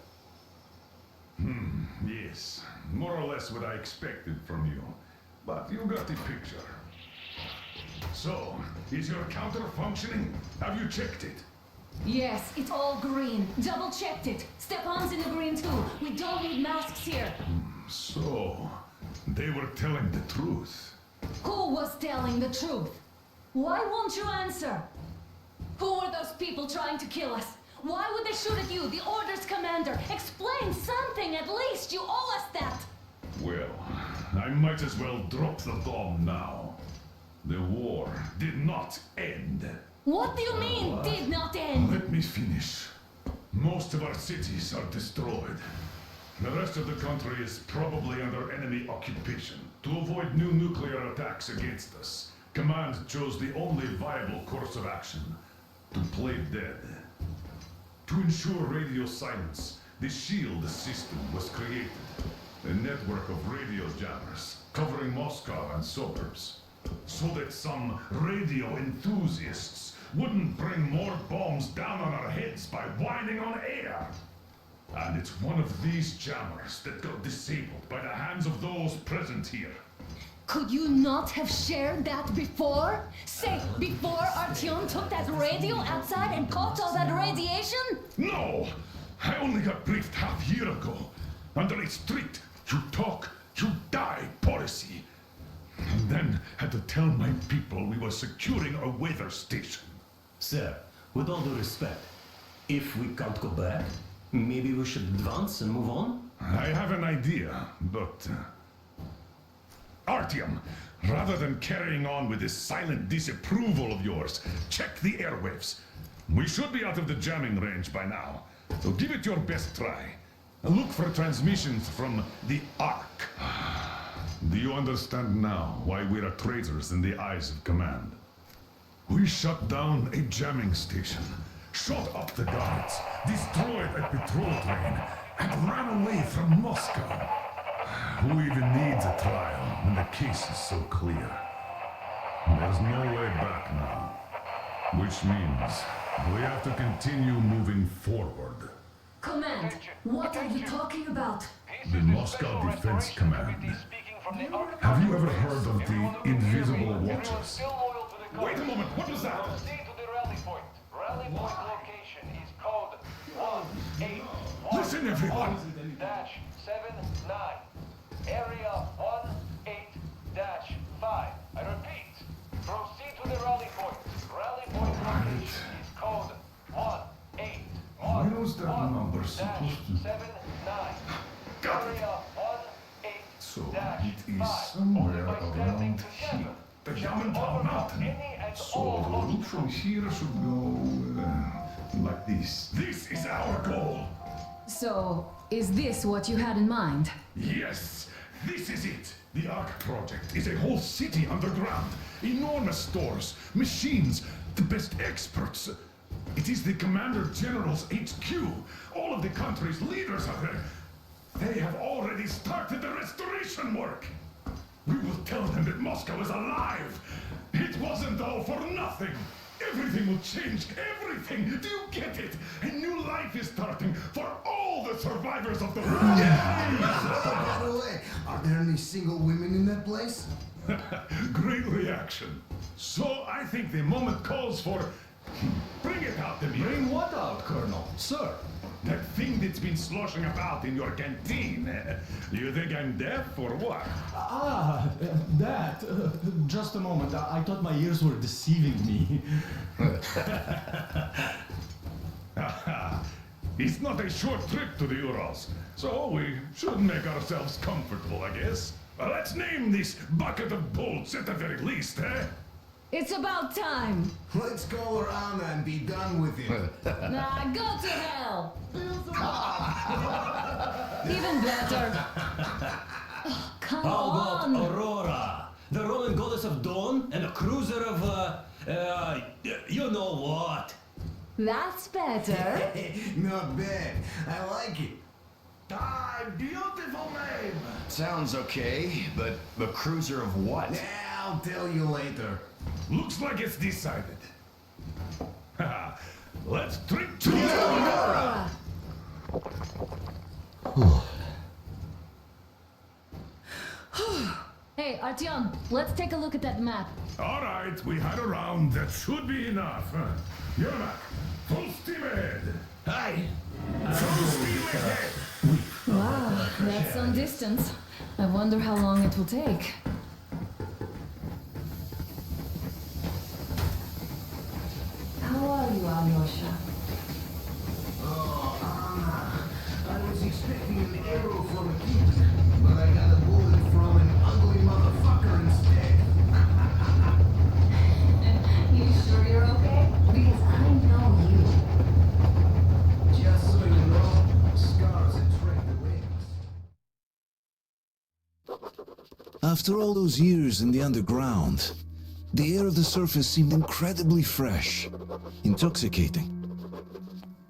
Yes. More or less what I expected from you. But you got the picture. So, is your counter functioning? Have you checked it? Yes, it's all green. Double checked it. Stepan's in the green too. We don't need masks here. So, they were telling the truth. Who was telling the truth? Why won't you answer? Who were those people trying to kill us? Why would they shoot at you, the Order's commander? Explain something at least. You owe us that. Well, I might as well drop the bomb now. The war did not end. What do you mean, did not end? Let me finish. Most of our cities are destroyed. The rest of the country is probably under enemy occupation. To avoid new nuclear attacks against us, Command chose the only viable course of action: to play dead. To ensure radio silence, the SHIELD system was created. A network of radio jammers covering Moscow and suburbs, so that some radio enthusiasts wouldn't bring more bombs down on our heads by whining on air. And it's one of these jammers that got disabled by the hands of those present here. Could you not have shared that before? Say, before Artyom took that radio outside and caught all that radiation? No! I only got briefed half year ago. Under a strict, you talk, you die policy. And then had to tell my people we were securing a weather station. Sir, with all due respect, if we can't go back, maybe we should advance and move on? I have an idea, but... Artyom, rather than carrying on with this silent disapproval of yours, check the airwaves. We should be out of the jamming range by now, so give it your best try. Look for transmissions from the Ark. Do you understand now why we are traitors in the eyes of Command? We shut down a jamming station, shot up the guards, destroyed a patrol train, and ran away from Moscow. Who even needs a trial when the case is so clear? There's no way back now. Which means we have to continue moving forward. Command, what are you talking about? The Moscow Defense Command. Have you ever heard of the Invisible Watchers? Wait a moment, what was that? Proceed to the rally point. Rally point location is code 181. Listen, everyone! -79. Area 18-5. I repeat, proceed to the rally point. Rally point location is code 181. Where was that number supposed to... 79. Got it! Area So it is somewhere around here. The Yamantau Mountain. So the route from here should go... like this. This is our goal! So, is this what you had in mind? Yes, this is it. The Ark Project is a whole city underground. Enormous stores, machines, the best experts. It is the Commander General's HQ. All of the country's leaders are there. They have already started the restoration work. We will tell them that Moscow is alive. It wasn't all for nothing. Everything will change, everything! Do you get it? A new life is starting for all the survivors of the war! By the way, are there any single women in that place? Great reaction. So I think the moment calls for... Bring it out to me. Bring what out, Colonel? Sir, That thing that's been sloshing about in your canteen. Do you think I'm deaf or what? Just a moment. I thought my ears were deceiving me. It's not a short trip to the Urals, so we should make ourselves comfortable, I guess. Let's name this bucket of bolts at the very least, eh? It's about time. Let's call her Anna and be done with it. Nah, go to hell. Even better. Oh, come How about on. Aurora? The Roman goddess of dawn and a cruiser of, you know what? That's better. Not bad. I like it. Beautiful name! Sounds okay, but the cruiser of what? Yeah, I'll tell you later. Looks like it's decided. Let's drink to Aurora! Hey, Artyom, let's take a look at that map. All right, we had a round. That should be enough. Yermak, full steam ahead. Hi! Full steam ahead. Wow, that's some distance. I wonder how long it will take. How are you, Alyosha? Oh, Anna. I was expecting an arrow from a kid, but I got a bullet from an ugly motherfucker instead. You sure you're okay? Because I know you. Just so you know, scars attract the wings. After all those years in the underground, the air of the surface seemed incredibly fresh, intoxicating.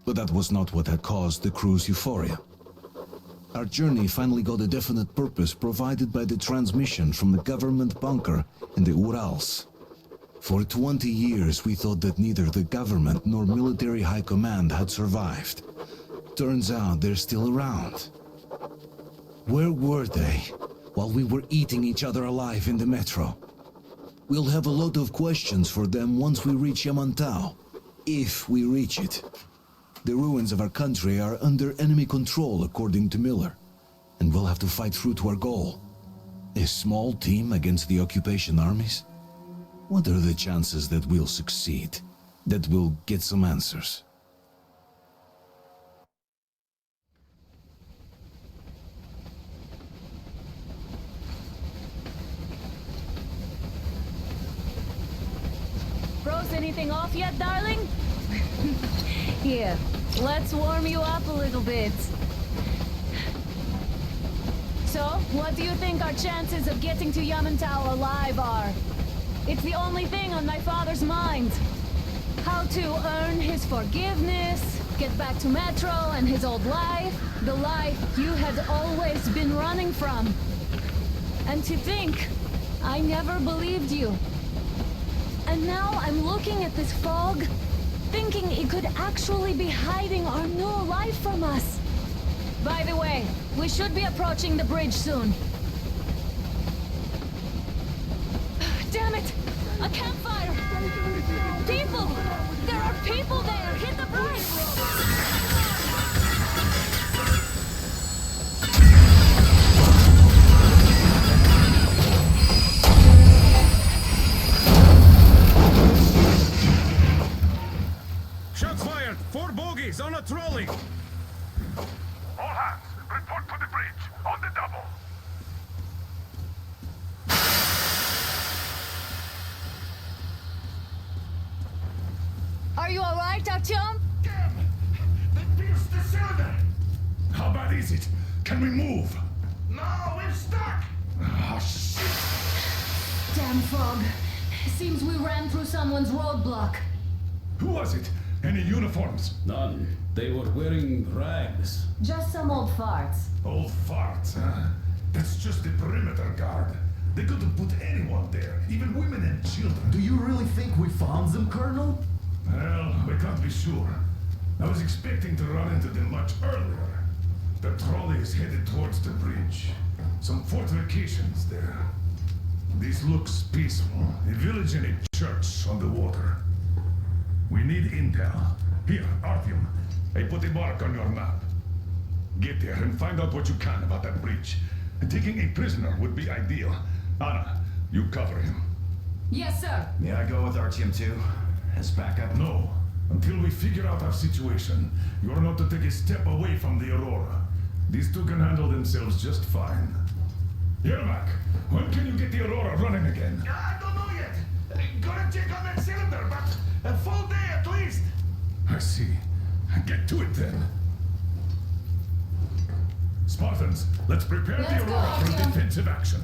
But that was not what had caused the crew's euphoria. Our journey finally got a definite purpose provided by the transmission from the government bunker in the Urals. For 20 years we thought that neither the government nor military high command had survived. Turns out they're still around. Where were they while we were eating each other alive in the metro? We'll have a lot of questions for them once we reach Yamantau, if we reach it. The ruins of our country are under enemy control, according to Miller, and we'll have to fight through to our goal. A small team against the occupation armies? What are the chances that we'll succeed? That we'll get some answers? Froze anything off yet, darling? Here, let's warm you up a little bit. So, what do you think our chances of getting to Yamantau alive are? It's the only thing on my father's mind. How to earn his forgiveness, get back to Metro and his old life, the life you had always been running from. And to think, I never believed you. And now I'm looking at this fog, thinking it could actually be hiding our new life from us. By the way, we should be approaching the bridge soon. Damn it! A campfire! People! There are people there! Hit the brakes! Shots fired! 4 bogies on a trolley! All hands, report to the bridge, on the double. Are you alright, Artyom? Damn! They pierced the cylinder! How bad is it? Can we move? No, we're stuck! Ah, shit! Damn fog. Seems we ran through someone's roadblock. Who was it? Any uniforms? None. They were wearing rags. Just some old farts. Old farts, huh? That's just the perimeter guard. They could have put anyone there, even women and children. Do you really think we found them, Colonel? Well, we can't be sure. I was expecting to run into them much earlier. The trolley is headed towards the bridge. Some fortifications there. This looks peaceful. A village and a church on the water. We need intel. Here, Artyom. I put a mark on your map. Get there and find out what you can about that breach. And taking a prisoner would be ideal. Anna, you cover him. Yes, sir. May I go with Artyom too? As backup? No. Until we figure out our situation, you're not to take a step away from the Aurora. These two can handle themselves just fine. Yermak, when can you get the Aurora running again? I don't know yet. Gotta check on that cylinder, but a full day at least. I see. Get to it then. Spartans, let's prepare the Aurora for defensive action.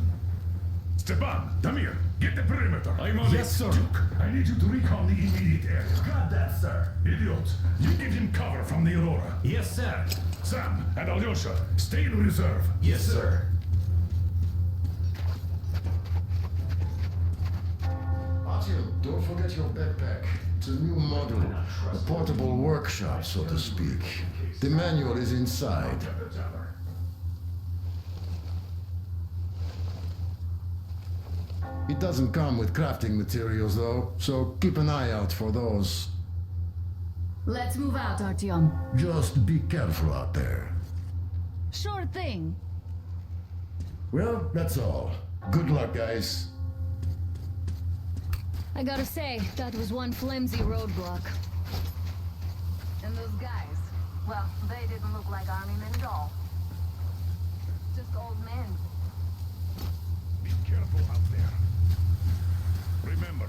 Stepan, Damir, get the perimeter. I'm on Yes, sir. Duke, I need you to recon the immediate area. Got that, sir. Idiot, you give him cover from the Aurora. Yes, sir. Sam and Alyosha, stay in reserve. Yes, sir. Artyom, don't forget your backpack. It's a new model. A portable workshop, so to speak. The manual is inside. It doesn't come with crafting materials, though, so keep an eye out for those. Let's move out, Artyom. Just be careful out there. Sure thing. Well, that's all. Good luck, guys. I gotta say, that was one flimsy roadblock. And those guys, well, they didn't look like army men at all. Just old men. Be careful out there. Remember,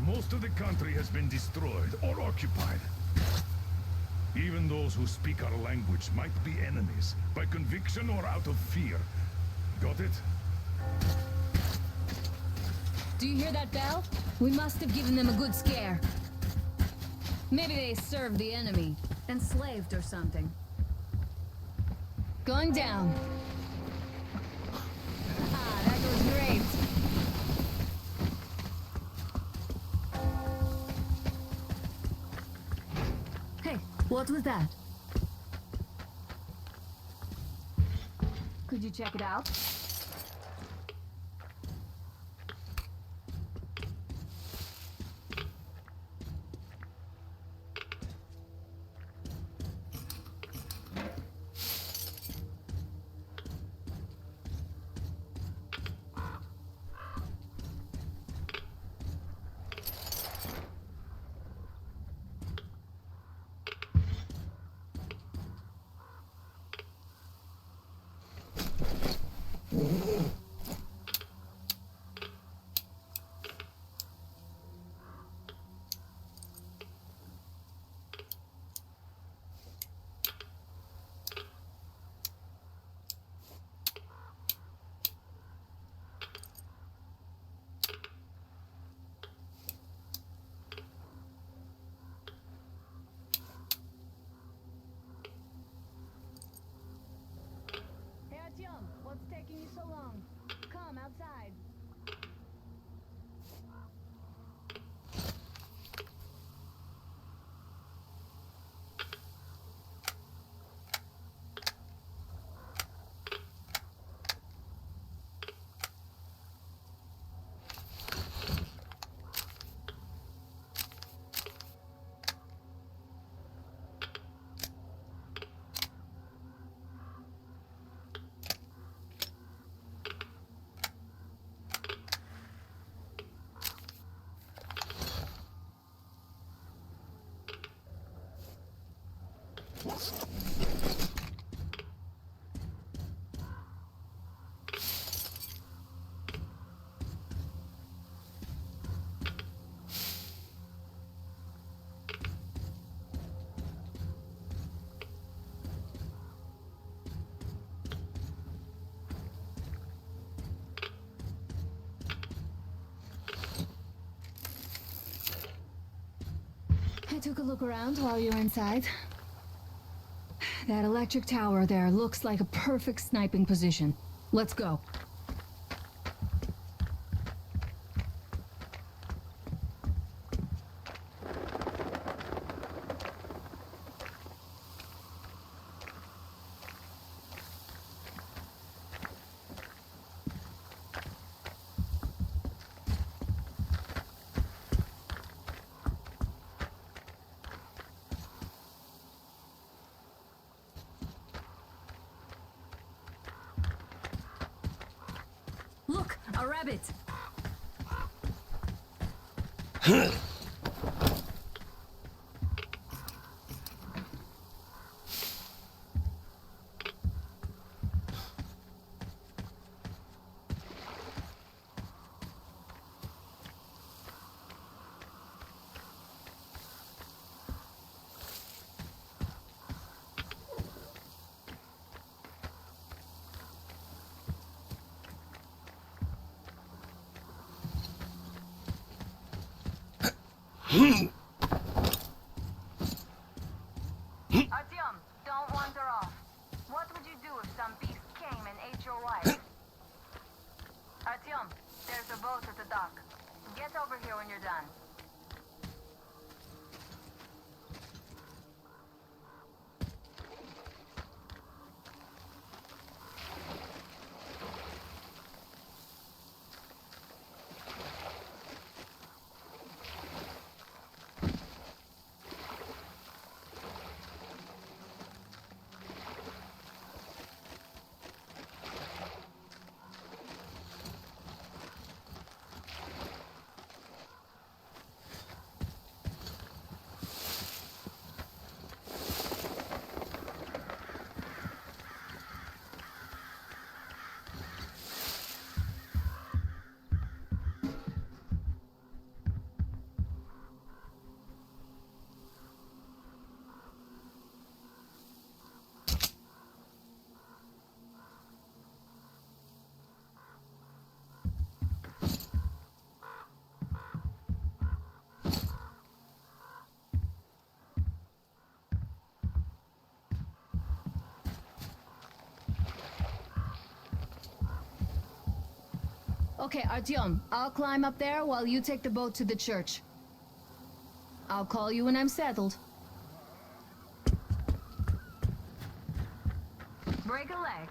most of the country has been destroyed or occupied. Even those who speak our language might be enemies, by conviction or out of fear. Got it? Do you hear that bell? We must have given them a good scare. Maybe they served the enemy. Enslaved or something. Going down. Ah, that was great. Hey, what was that? Could you check it out? What's taking you so long? Come outside. I took a look around while you were inside. That electric tower there looks like a perfect sniping position. Let's go. A rabbit! Artyom, don't wander off. What would you do if some beast came and ate your wife? Artyom, there's a boat at the dock. Get over here when you're done. Okay, Artyom, I'll climb up there while you take the boat to the church. I'll call you when I'm settled. Break a leg.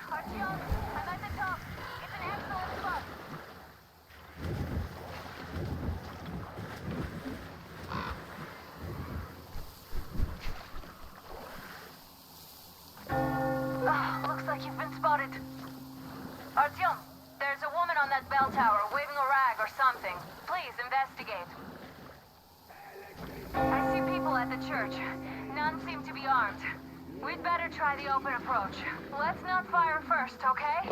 Artyom, I'm at the top. It's an excellent spot. Looks like you've been spotted. Artyom, there's a woman on that bell tower waving a rag or something. Please investigate. I see people at the church. None seem to be armed. We'd better try the open approach. Let's not fire first, okay?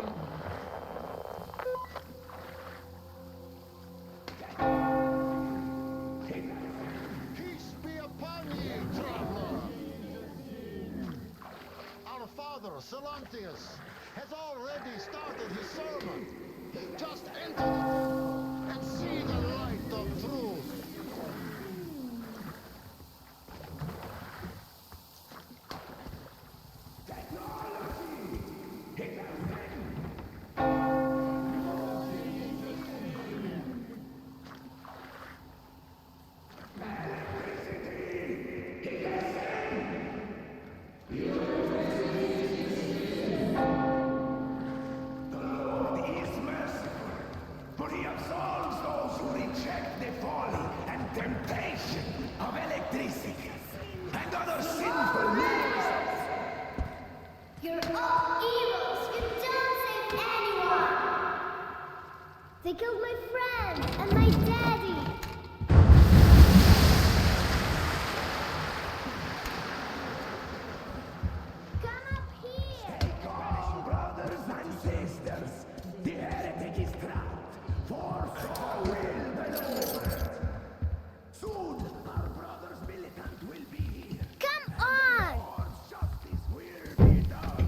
Peace be upon you, traveler! Our father, Salantius, has already started his sermon. Just enter it and see the light of truth. You're all evils! You don't save anyone! They killed my friend and my daddy! Come up here! Take on, brothers and sisters! The heretic is trapped, for so will the Lord! Soon, our brother's militant will be here! Come on! Justice will be done!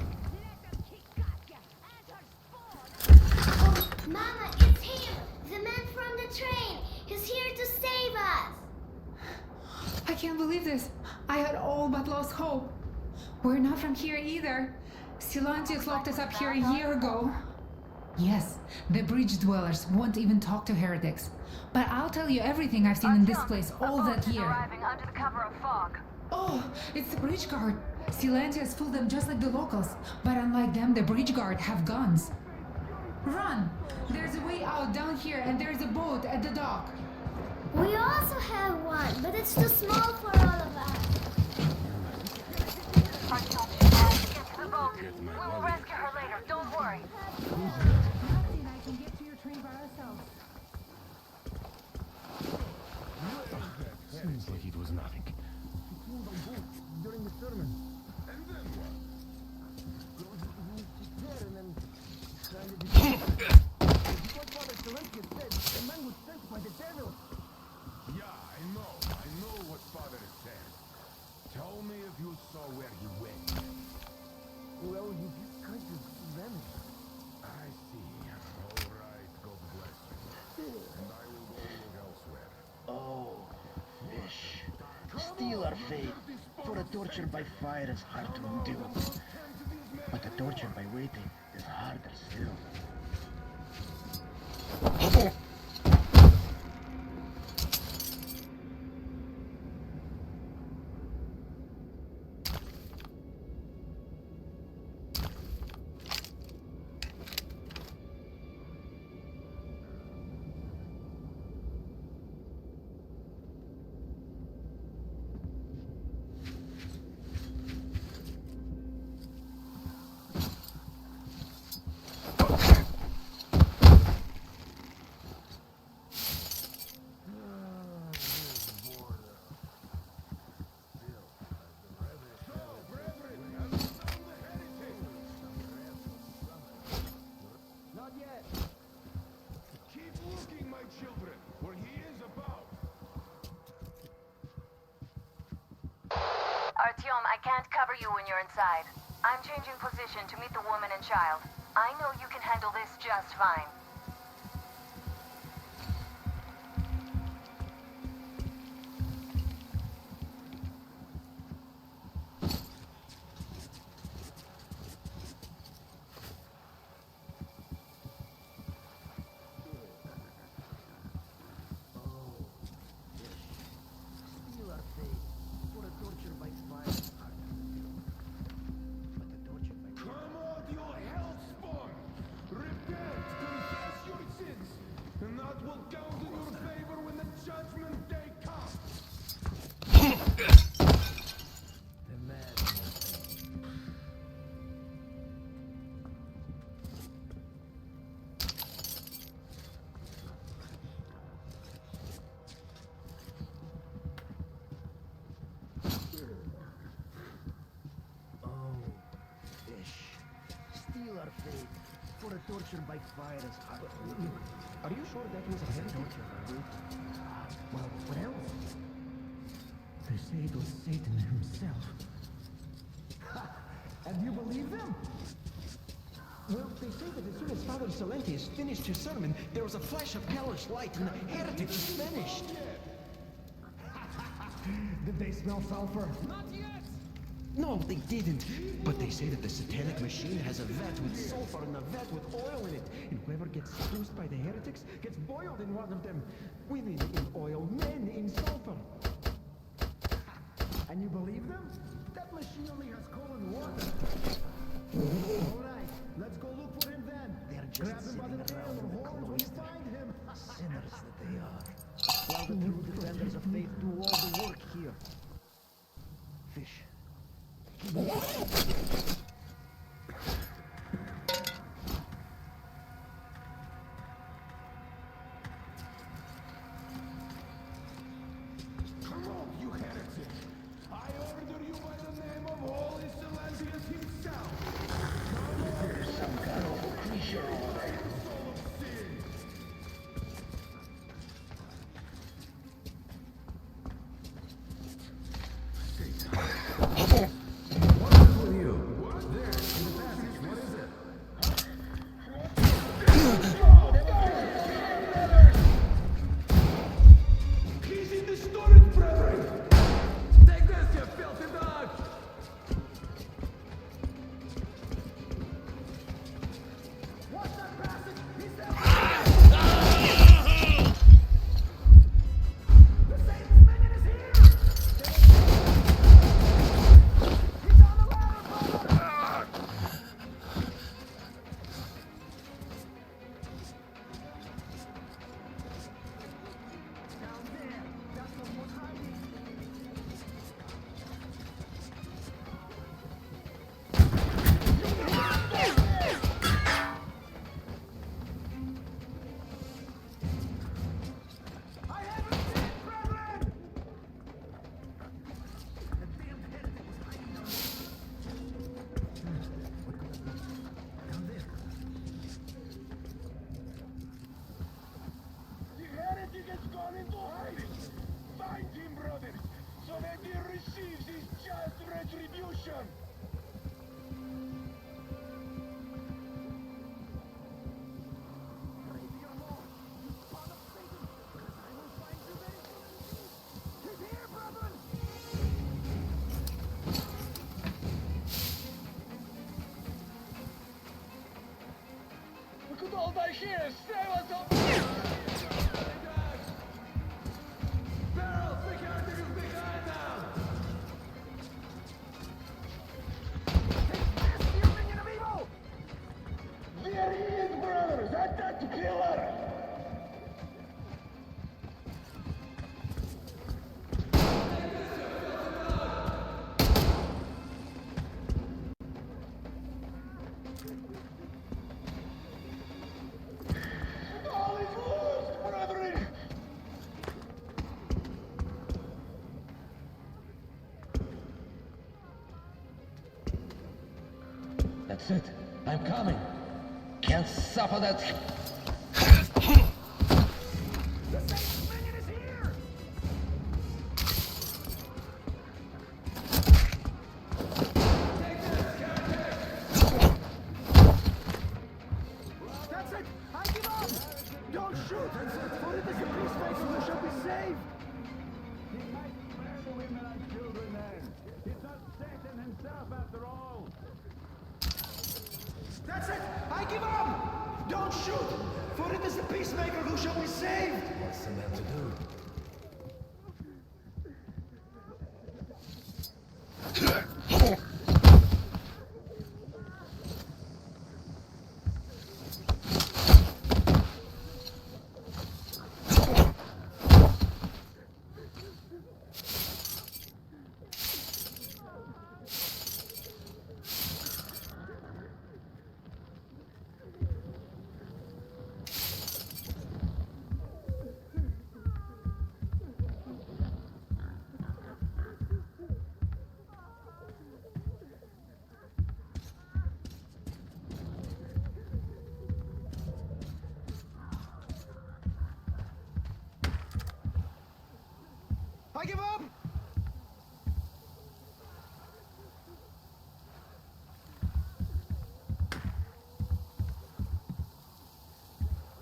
Mama, it's him! The man from the train! He's here to save us! I can't believe this. I had all but lost hope. We're not from here either. Silantius locked us up here a year ago. Yes, the bridge dwellers won't even talk to heretics. But I'll tell you everything I've seen in this place all that year. Arriving under the cover of fog. Oh, it's the bridge guard. Silantius fooled them just like the locals. But unlike them, the bridge guard have guns. Run! There's a way out down here and there's a boat at the dock. We also have one, but it's too small for all of us. Artyom, get to the boat. We will rescue her later. Don't worry. Nancy and I can get to your train by ourselves. Seems like it was nothing. During the sermon. And then what? What Father Zelensky said, the man was sent by the devil. Yeah, I know what Father said. Tell me if you saw where he went. Well, he just kind of vanished. I see. All right, God bless you. And I will go look elsewhere. Oh, fish. Steal our faith. For a torture by fire is hard to endure. But the torture by waiting is harder still. Not yet. Keep looking, my children, where he is about. Artyom, I can't cover you when you're inside. I'm changing position to meet the woman and child. I know you can handle this just fine. Steal our faith. For a torture by fire is harder. But the torture by Come out, you hellspawn! Repent, confess your sins, and that will count in your favor when the judgment day comes. the man. Oh, fish. Steal our faith. For a torture by fire is hard. Are you sure that was a heretic? Torture by waiting. Well, what else? They say it was Satan himself. And you believe them? Well, they say that as soon as Father Silentius finished his sermon, there was a flash of hellish light and the heretic just vanished. Did they smell sulfur? Not yet! No, they didn't. But they say that the satanic machine has a vat with sulfur and a vat with oil in it. And whoever gets seduced by the heretics gets boiled in one of them. Women in oil, men in sulfur. And you believe them? That machine only has coal and water. All right, let's go look for him then. They're just Grab him by sitting the tail around and in the hold him when you cloister. find him. Sinners that they are. While the true defenders of faith do all the work here. Fish. Come on, you heretic! I order you by the name of Holy Silantius himself! There's some kind of creature over there. Soul of sin! Shoot all thy here! Save us all! Barrel, security is behind now! There he is, brothers! Attack the killer! All is lost, brethren! That's it. I'm coming. Can't suffer that. That's it! I give up! Don't shoot! For it is the peacemaker who shall be saved! He might spare the women and children then. It's not Satan himself after all. That's it! I give up! Don't shoot! For it is the peacemaker who shall be saved! What's the man to do? I give up!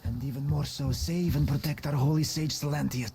And even more so, save and protect our holy sage Silantius.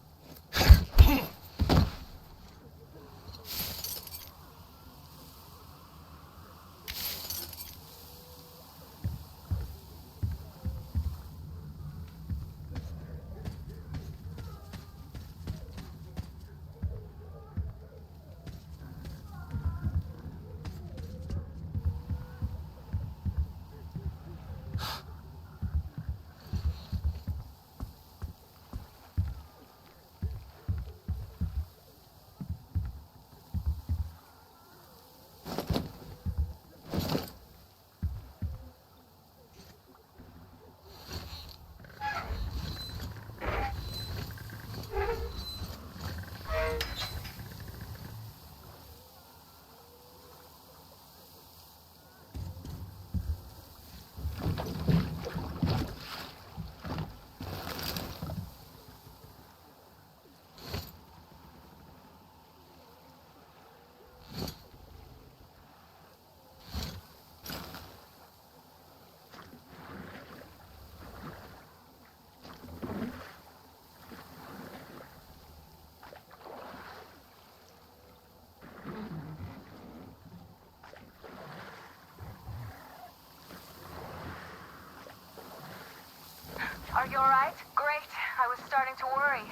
Are you alright? Great. I was starting to worry.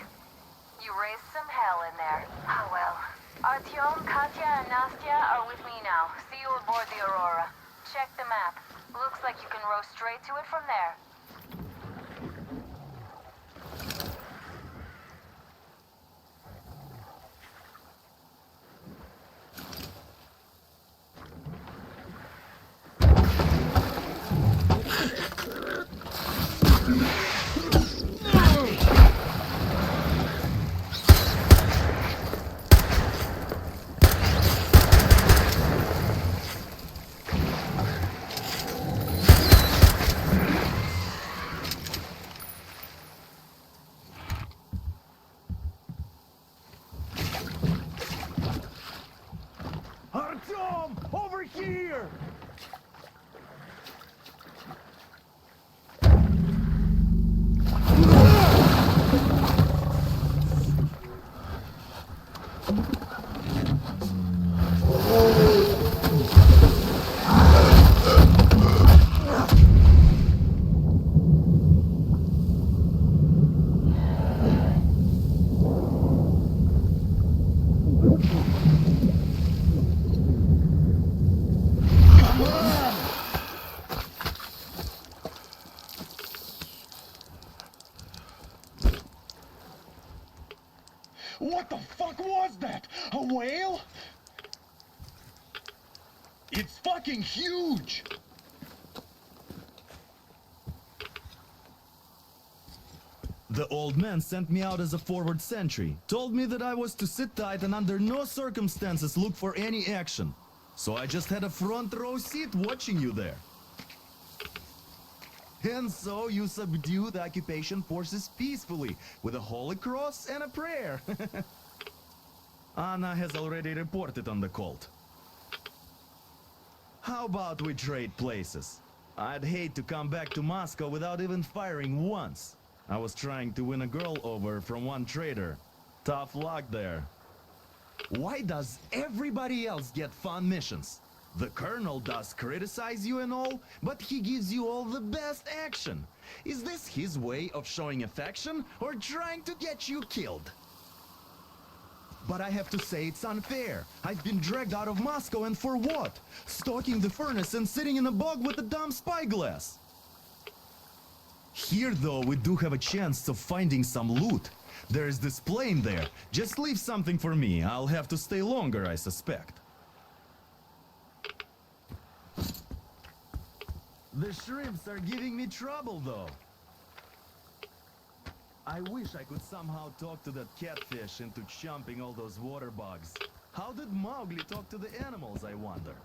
You raised some hell in there. Oh well. Artyom, Katya, and Nastya are with me now. See you aboard the Aurora. Check the map. Looks like you can row straight to it from there. Artyom! Over here! What the fuck was that? A whale? It's fucking huge! The old man sent me out as a forward sentry. Told me that I was to sit tight and under no circumstances look for any action. So I just had a front row seat watching you there. And so you subdue the occupation forces peacefully, with a holy cross and a prayer. Anna has already reported on the cult. How about we trade places? I'd hate to come back to Moscow without even firing once. I was trying to win a girl over from one trader. Tough luck there. Why does everybody else get fun missions? The Colonel does criticize you and all, but he gives you all the best action. Is this his way of showing affection, or trying to get you killed? But I have to say it's unfair. I've been dragged out of Moscow, and for what? Stalking the furnace and sitting in a bog with a dumb spyglass. Here, though, we do have a chance of finding some loot. There's this plane there. Just leave something for me. I'll have to stay longer, I suspect. The shrimps are giving me trouble, though. I wish I could somehow talk to that catfish into chomping all those water bugs. How did Mowgli talk to the animals, I wonder?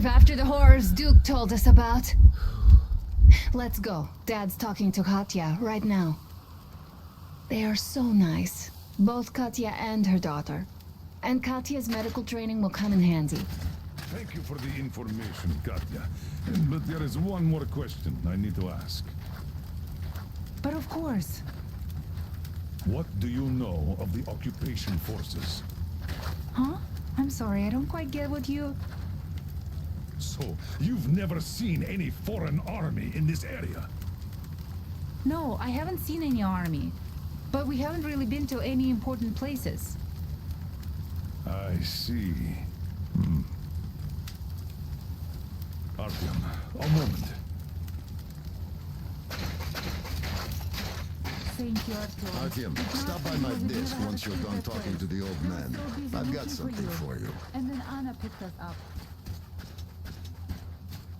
After the horrors Duke told us about. Let's go. Dad's talking to Katya right now. They are so nice. Both Katya and her daughter. And Katya's medical training will come in handy. Thank you for the information, Katya. But there is one more question I need to ask. But of course. What do you know of the occupation forces? Huh? I'm sorry, I don't quite get what you... So, you've never seen any foreign army in this area? No, I haven't seen any army. But we haven't really been to any important places. I see. Artyom, a moment. Thank you, Artyom. Artyom, stop by my desk once you're done talking to the old man. I've got something for you. And then Anna picked us up.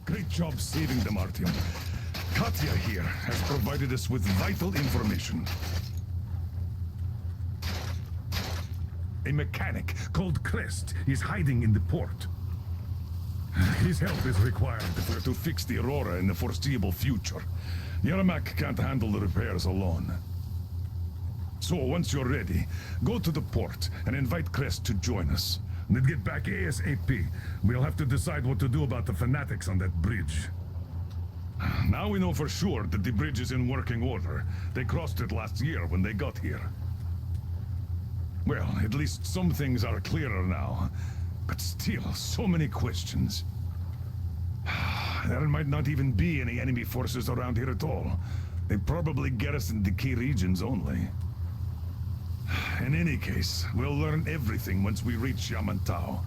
Great job saving them, Artyom. Katya here has provided us with vital information. A mechanic called Crest is hiding in the port. His help is required if we're to fix the Aurora in the foreseeable future. Yermak can't handle the repairs alone. So once you're ready, go to the port and invite Crest to join us. Then get back ASAP. We'll have to decide what to do about the fanatics on that bridge. Now we know for sure that the bridge is in working order. They crossed it last year when they got here. Well, at least some things are clearer now. But still, so many questions. There might not even be any enemy forces around here at all. They probably garrisoned the key regions only. In any case, we'll learn everything once we reach Yamantau.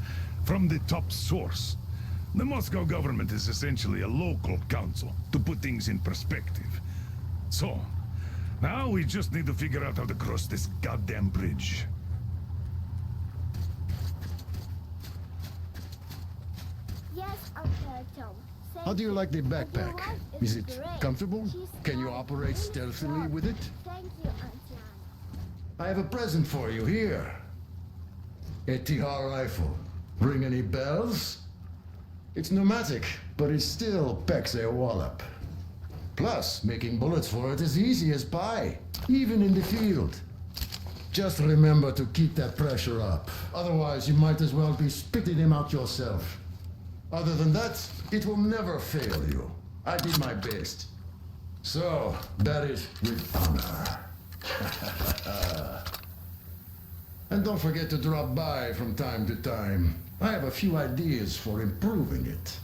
From the top source. The Moscow government is essentially a local council, to put things in perspective. So, now we just need to figure out how to cross this goddamn bridge. Yes, Uncle Tom. How do you like the backpack? Is it great. comfortable? She's Can you so operate stealthily with it? Thank you, Auntie Anne. I have a present for you here. A TR rifle. Ring any bells? It's pneumatic, but it still packs a wallop. Plus, making bullets for it is easy as pie, even in the field. Just remember to keep that pressure up. Otherwise, you might as well be spitting them out yourself. Other than that, it will never fail you. I did my best. So, bear it with honor. And don't forget to drop by from time to time. I have a few ideas for improving it.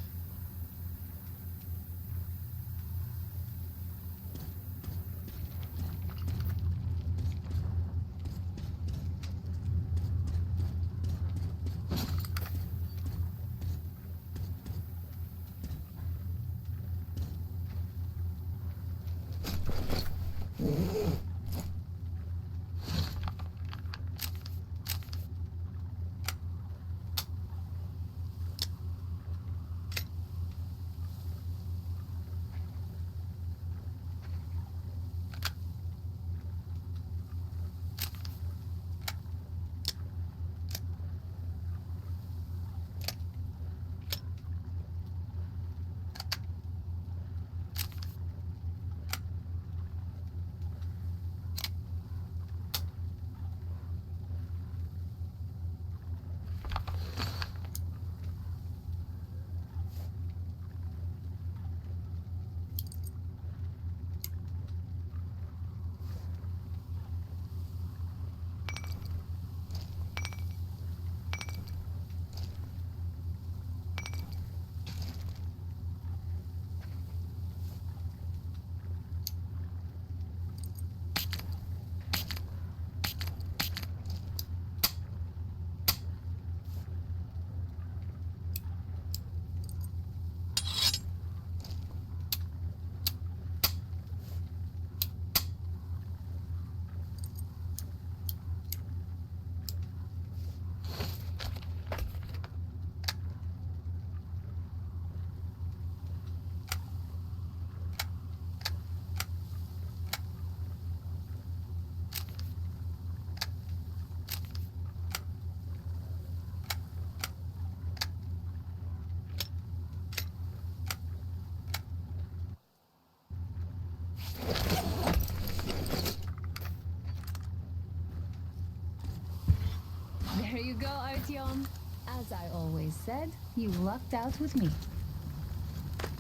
There you go, Artyom. As I always said, you lucked out with me.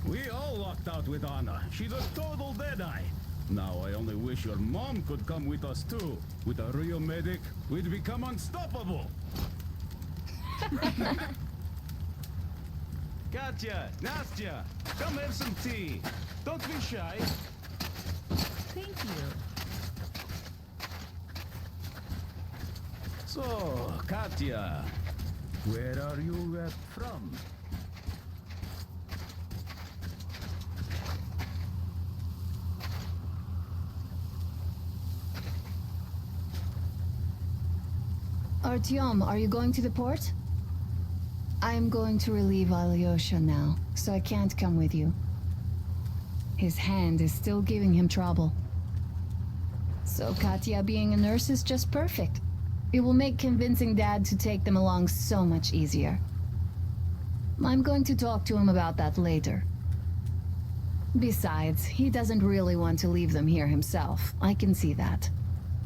We all lucked out with Anna. She's a total deadeye. Now I only wish your mom could come with us too. With a real medic, we'd become unstoppable. Katya, Nastya, come have some tea. Don't be shy. Thank you. So, Katya, where are you from? Artyom, are you going to the port? I'm going to relieve Alyosha now, so I can't come with you. His hand is still giving him trouble. So Katya being a nurse is just perfect. It will make convincing Dad to take them along so much easier. I'm going to talk to him about that later. Besides, he doesn't really want to leave them here himself. I can see that.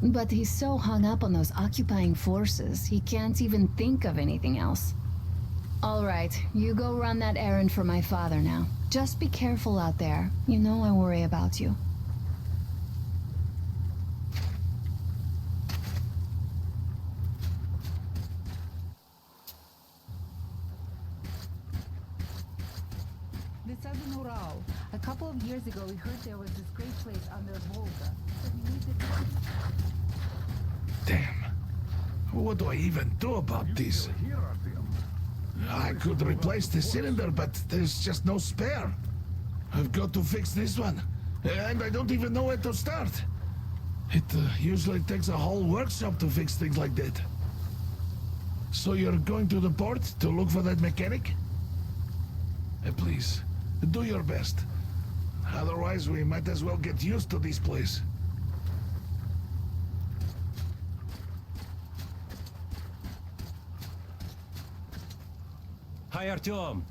But he's so hung up on those occupying forces, he can't even think of anything else. All right, you go run that errand for my father now. Just be careful out there. You know I worry about you. This is in Ural. A couple of years ago, we heard there was this great place on the Volga. So we need to... Damn. What do I even do about this? I could replace the cylinder, but there's just no spare. I've got to fix this one. And I don't even know where to start. It usually takes a whole workshop to fix things like that. So you're going to the port to look for that mechanic? Please, do your best. Otherwise, we might as well get used to this place. Hi, Artyom.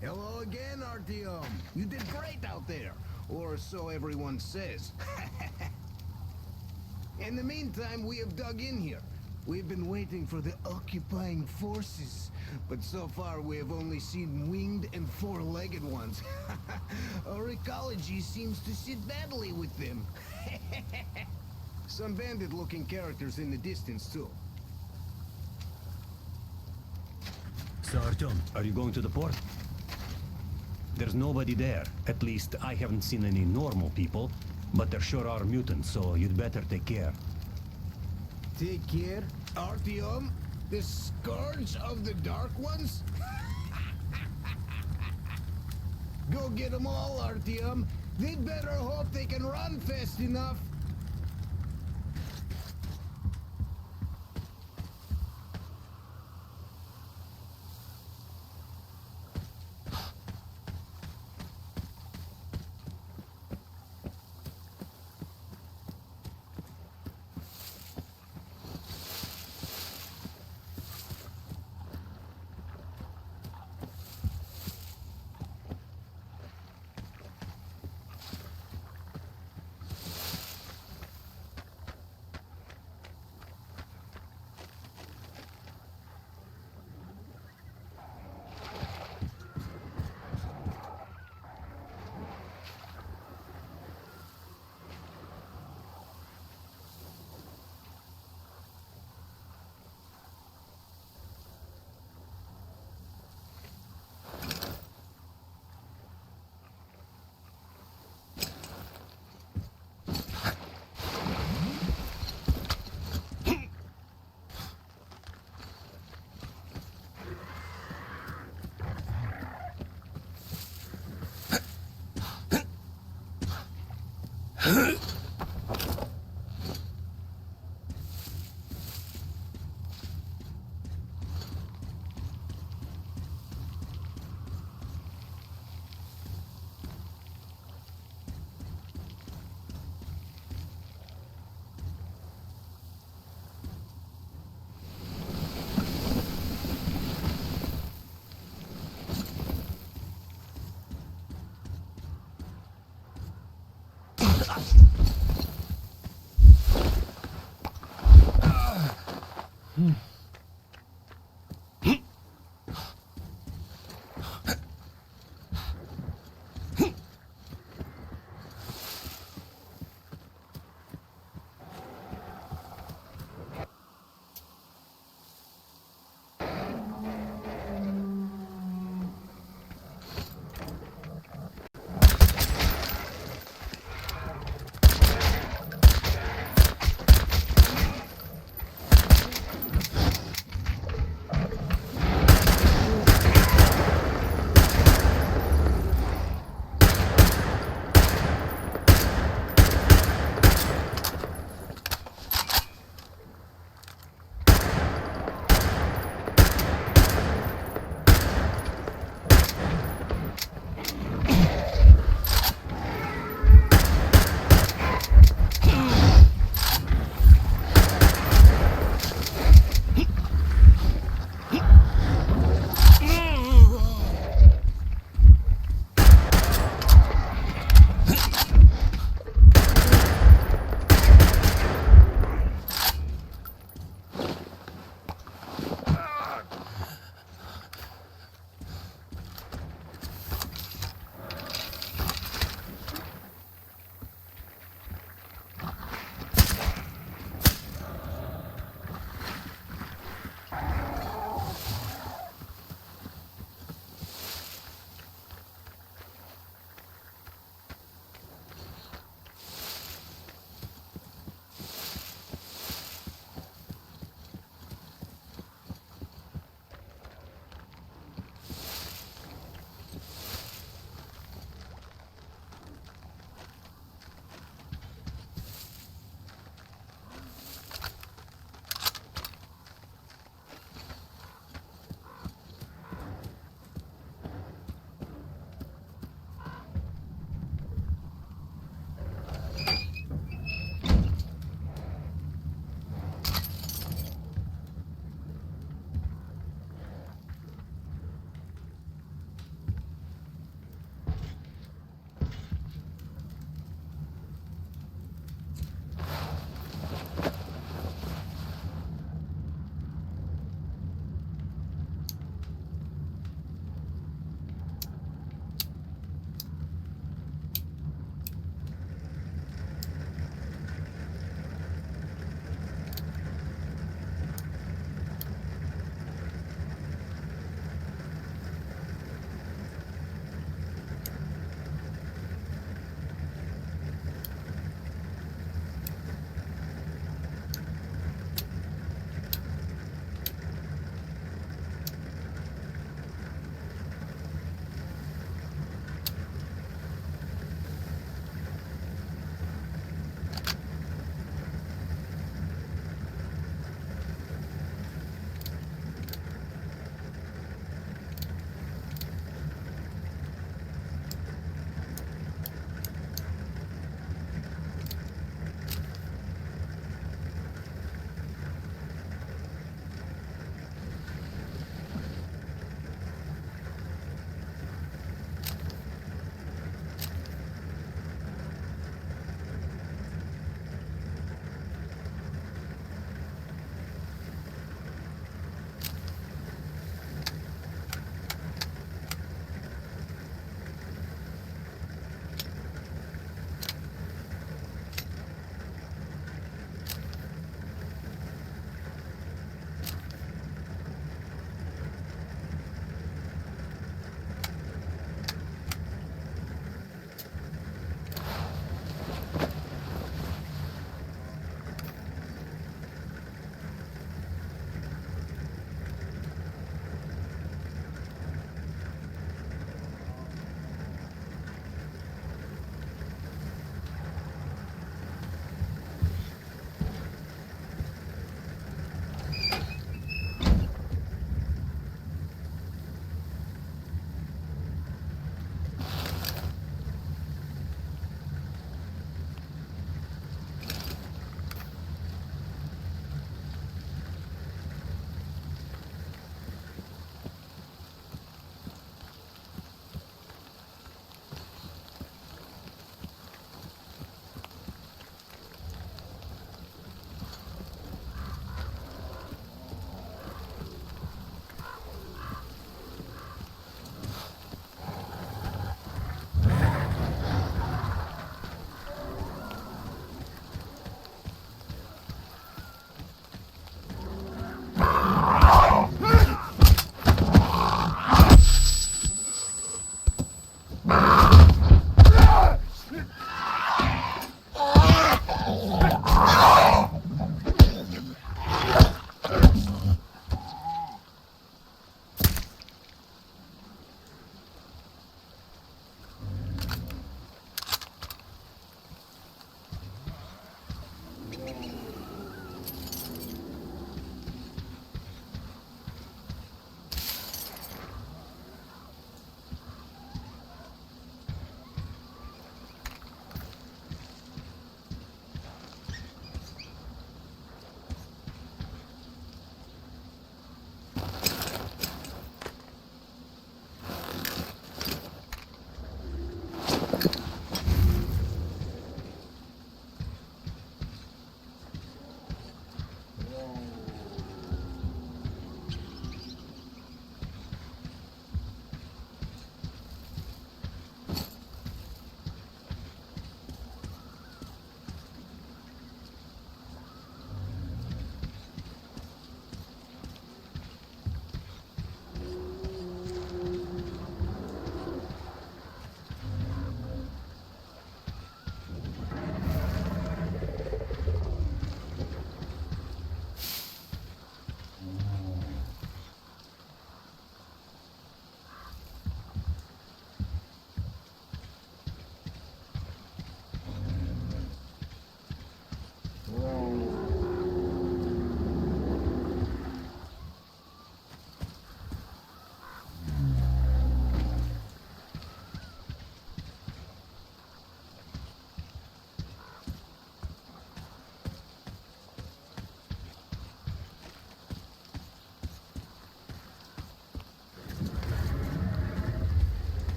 Hello again, Artyom. You did great out there. Or so everyone says. In the meantime, we have dug in here. We've been waiting for the occupying forces. But so far, we have only seen winged and four-legged ones. Our ecology seems to sit badly with them. Some bandit-looking characters in the distance, too. So, Artyom, are you going to the port? There's nobody there. At least, I haven't seen any normal people. But there sure are mutants, so you'd better take care. Take care, Artyom? The Scourge of the Dark Ones? Go get them all, Artyom. They'd better hope they can run fast enough.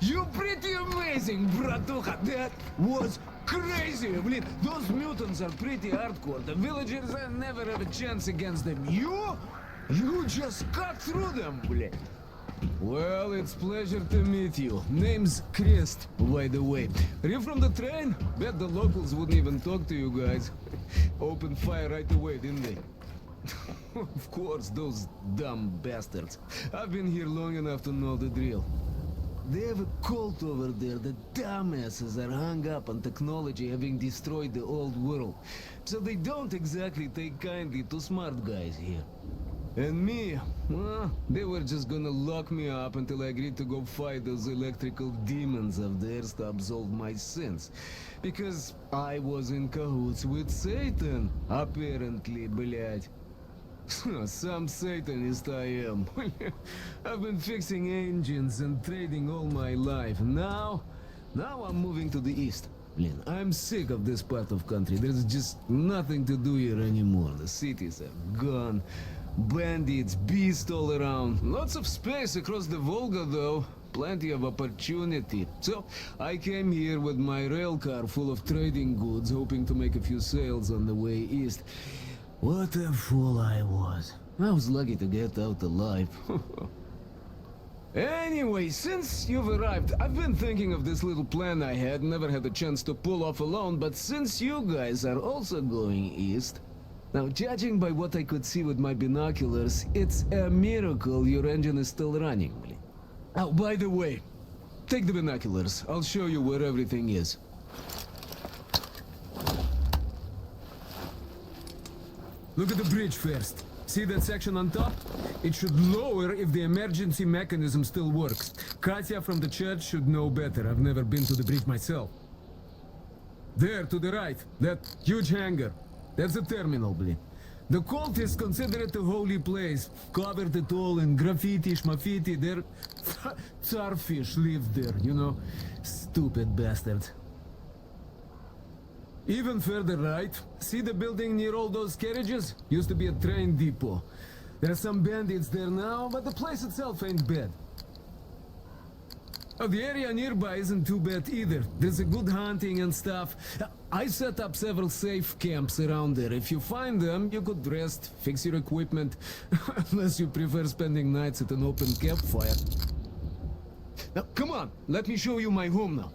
You pretty amazing, bratuха. That was crazy. Блин, those mutants are pretty hardcore. The villagers never have a chance against them. You just cut through them, блин. Well, it's pleasure to meet you. Name's Crest, by the way. Are you from the train? Bet the locals wouldn't even talk to you guys. Opened fire right away, didn't they? Of course, those dumb bastards. I've been here long enough to know the drill. They have a cult over there. The dumbasses are hung up on technology having destroyed the old world. So they don't exactly take kindly to smart guys here. And me, well, they were just gonna lock me up until I agreed to go fight those electrical demons of theirs to absolve my sins. Because I was in cahoots with Satan, apparently, блядь. Some Satanist I am. I've been fixing engines and trading all my life. Now I'm moving to the east. Lin, I'm sick of this part of country. There's just nothing to do here anymore. The cities are gone. Bandits, beasts all around. Lots of space across the Volga, though. Plenty of opportunity. So, I came here with my rail car full of trading goods, hoping to make a few sales on the way east. What a fool I was. I was lucky to get out alive. Anyway, since you've arrived, I've been thinking of this little plan I had, never had a chance to pull off alone, but since you guys are also going east... Now, judging by what I could see with my binoculars, it's a miracle your engine is still running. Oh, by the way, take the binoculars. I'll show you where everything is. Look at the bridge first. See that section on top? It should lower if the emergency mechanism still works. Katya from the church should know better. I've never been to the bridge myself. There, to the right, that huge hangar. That's a terminal, blin. The cultists consider it a holy place. Covered it all in graffiti, schmaffiti. Their Tsarfish lived there, you know. Stupid bastards. Even further right, see the building near all those carriages? Used to be a train depot. There are some bandits there now, but the place itself ain't bad. Oh, the area nearby isn't too bad either. There's a good hunting and stuff. I set up several safe camps around there. If you find them, you could rest, fix your equipment. Unless you prefer spending nights at an open campfire. Now, come on, let me show you my home now.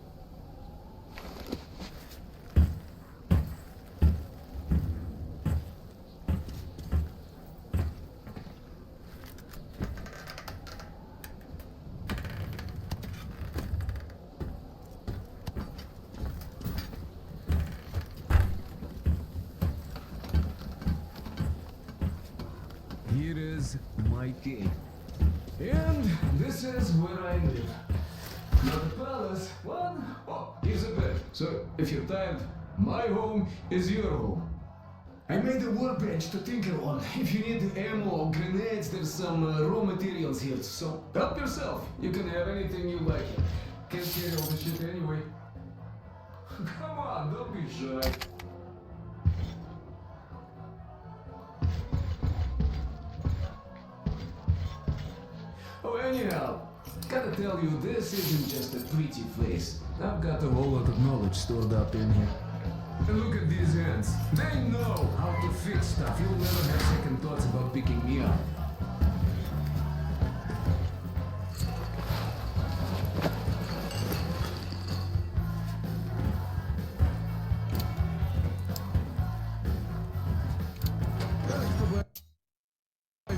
Here is my cave. And this is where I live. Not a palace, one, here's a bed. So, if you're tired, my home is your home. I made a workbench to tinker on. If you need ammo or grenades, there's some raw materials here. So, help yourself. You can have anything you like. Can't carry all the shit anyway. Come on, don't be shy. Oh, anyhow, gotta tell you, this isn't just a pretty place. I've got a whole lot of knowledge stored up in here. And look at these hands. They know how to fix stuff. You'll never have second thoughts about picking me up.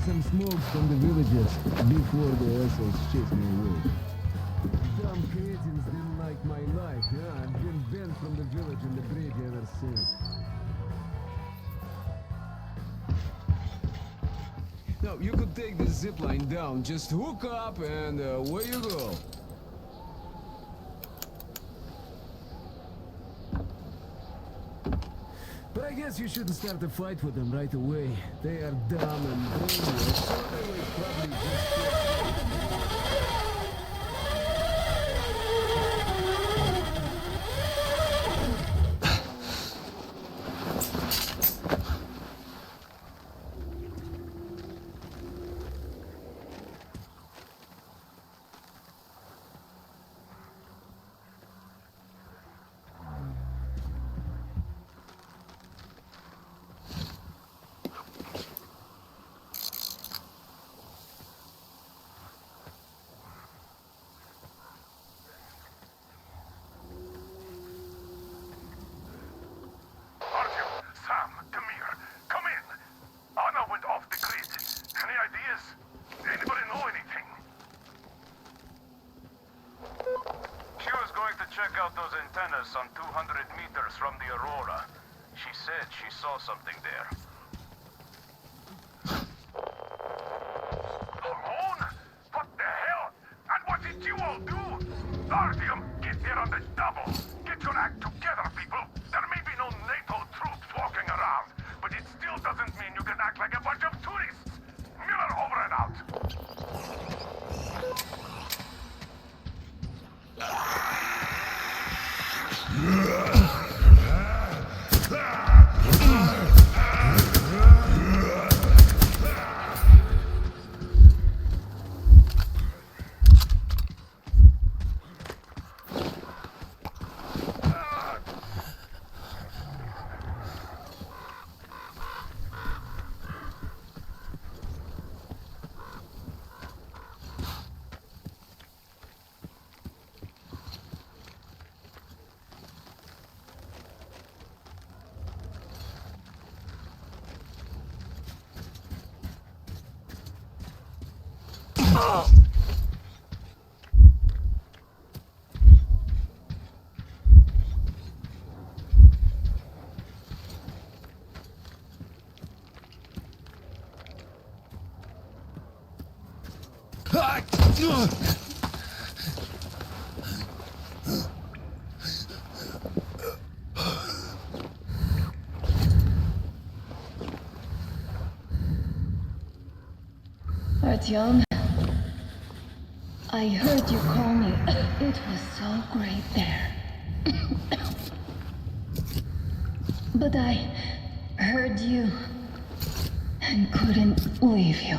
Some smokes from the villagers before the assholes chased me away. Dumb cretins didn't like my life, yeah? I've been banned from the village and the bridge ever since. Now, you could take the zipline down, just hook up and away you go. But I guess you shouldn't start a fight with them right away. They are dumb and brainless, so they will probably just... Check out those antennas some 200 meters from the Aurora. She said she saw something there. Alone? What the hell? And what did you all do? Artyom, get here on the double. Get your act together, people. There may be no NATO troops walking around, but it still doesn't mean you can act like a bunch of tourists. Miller over and out. Artyom, I heard you call me. It was so great there. But I heard you and couldn't leave you.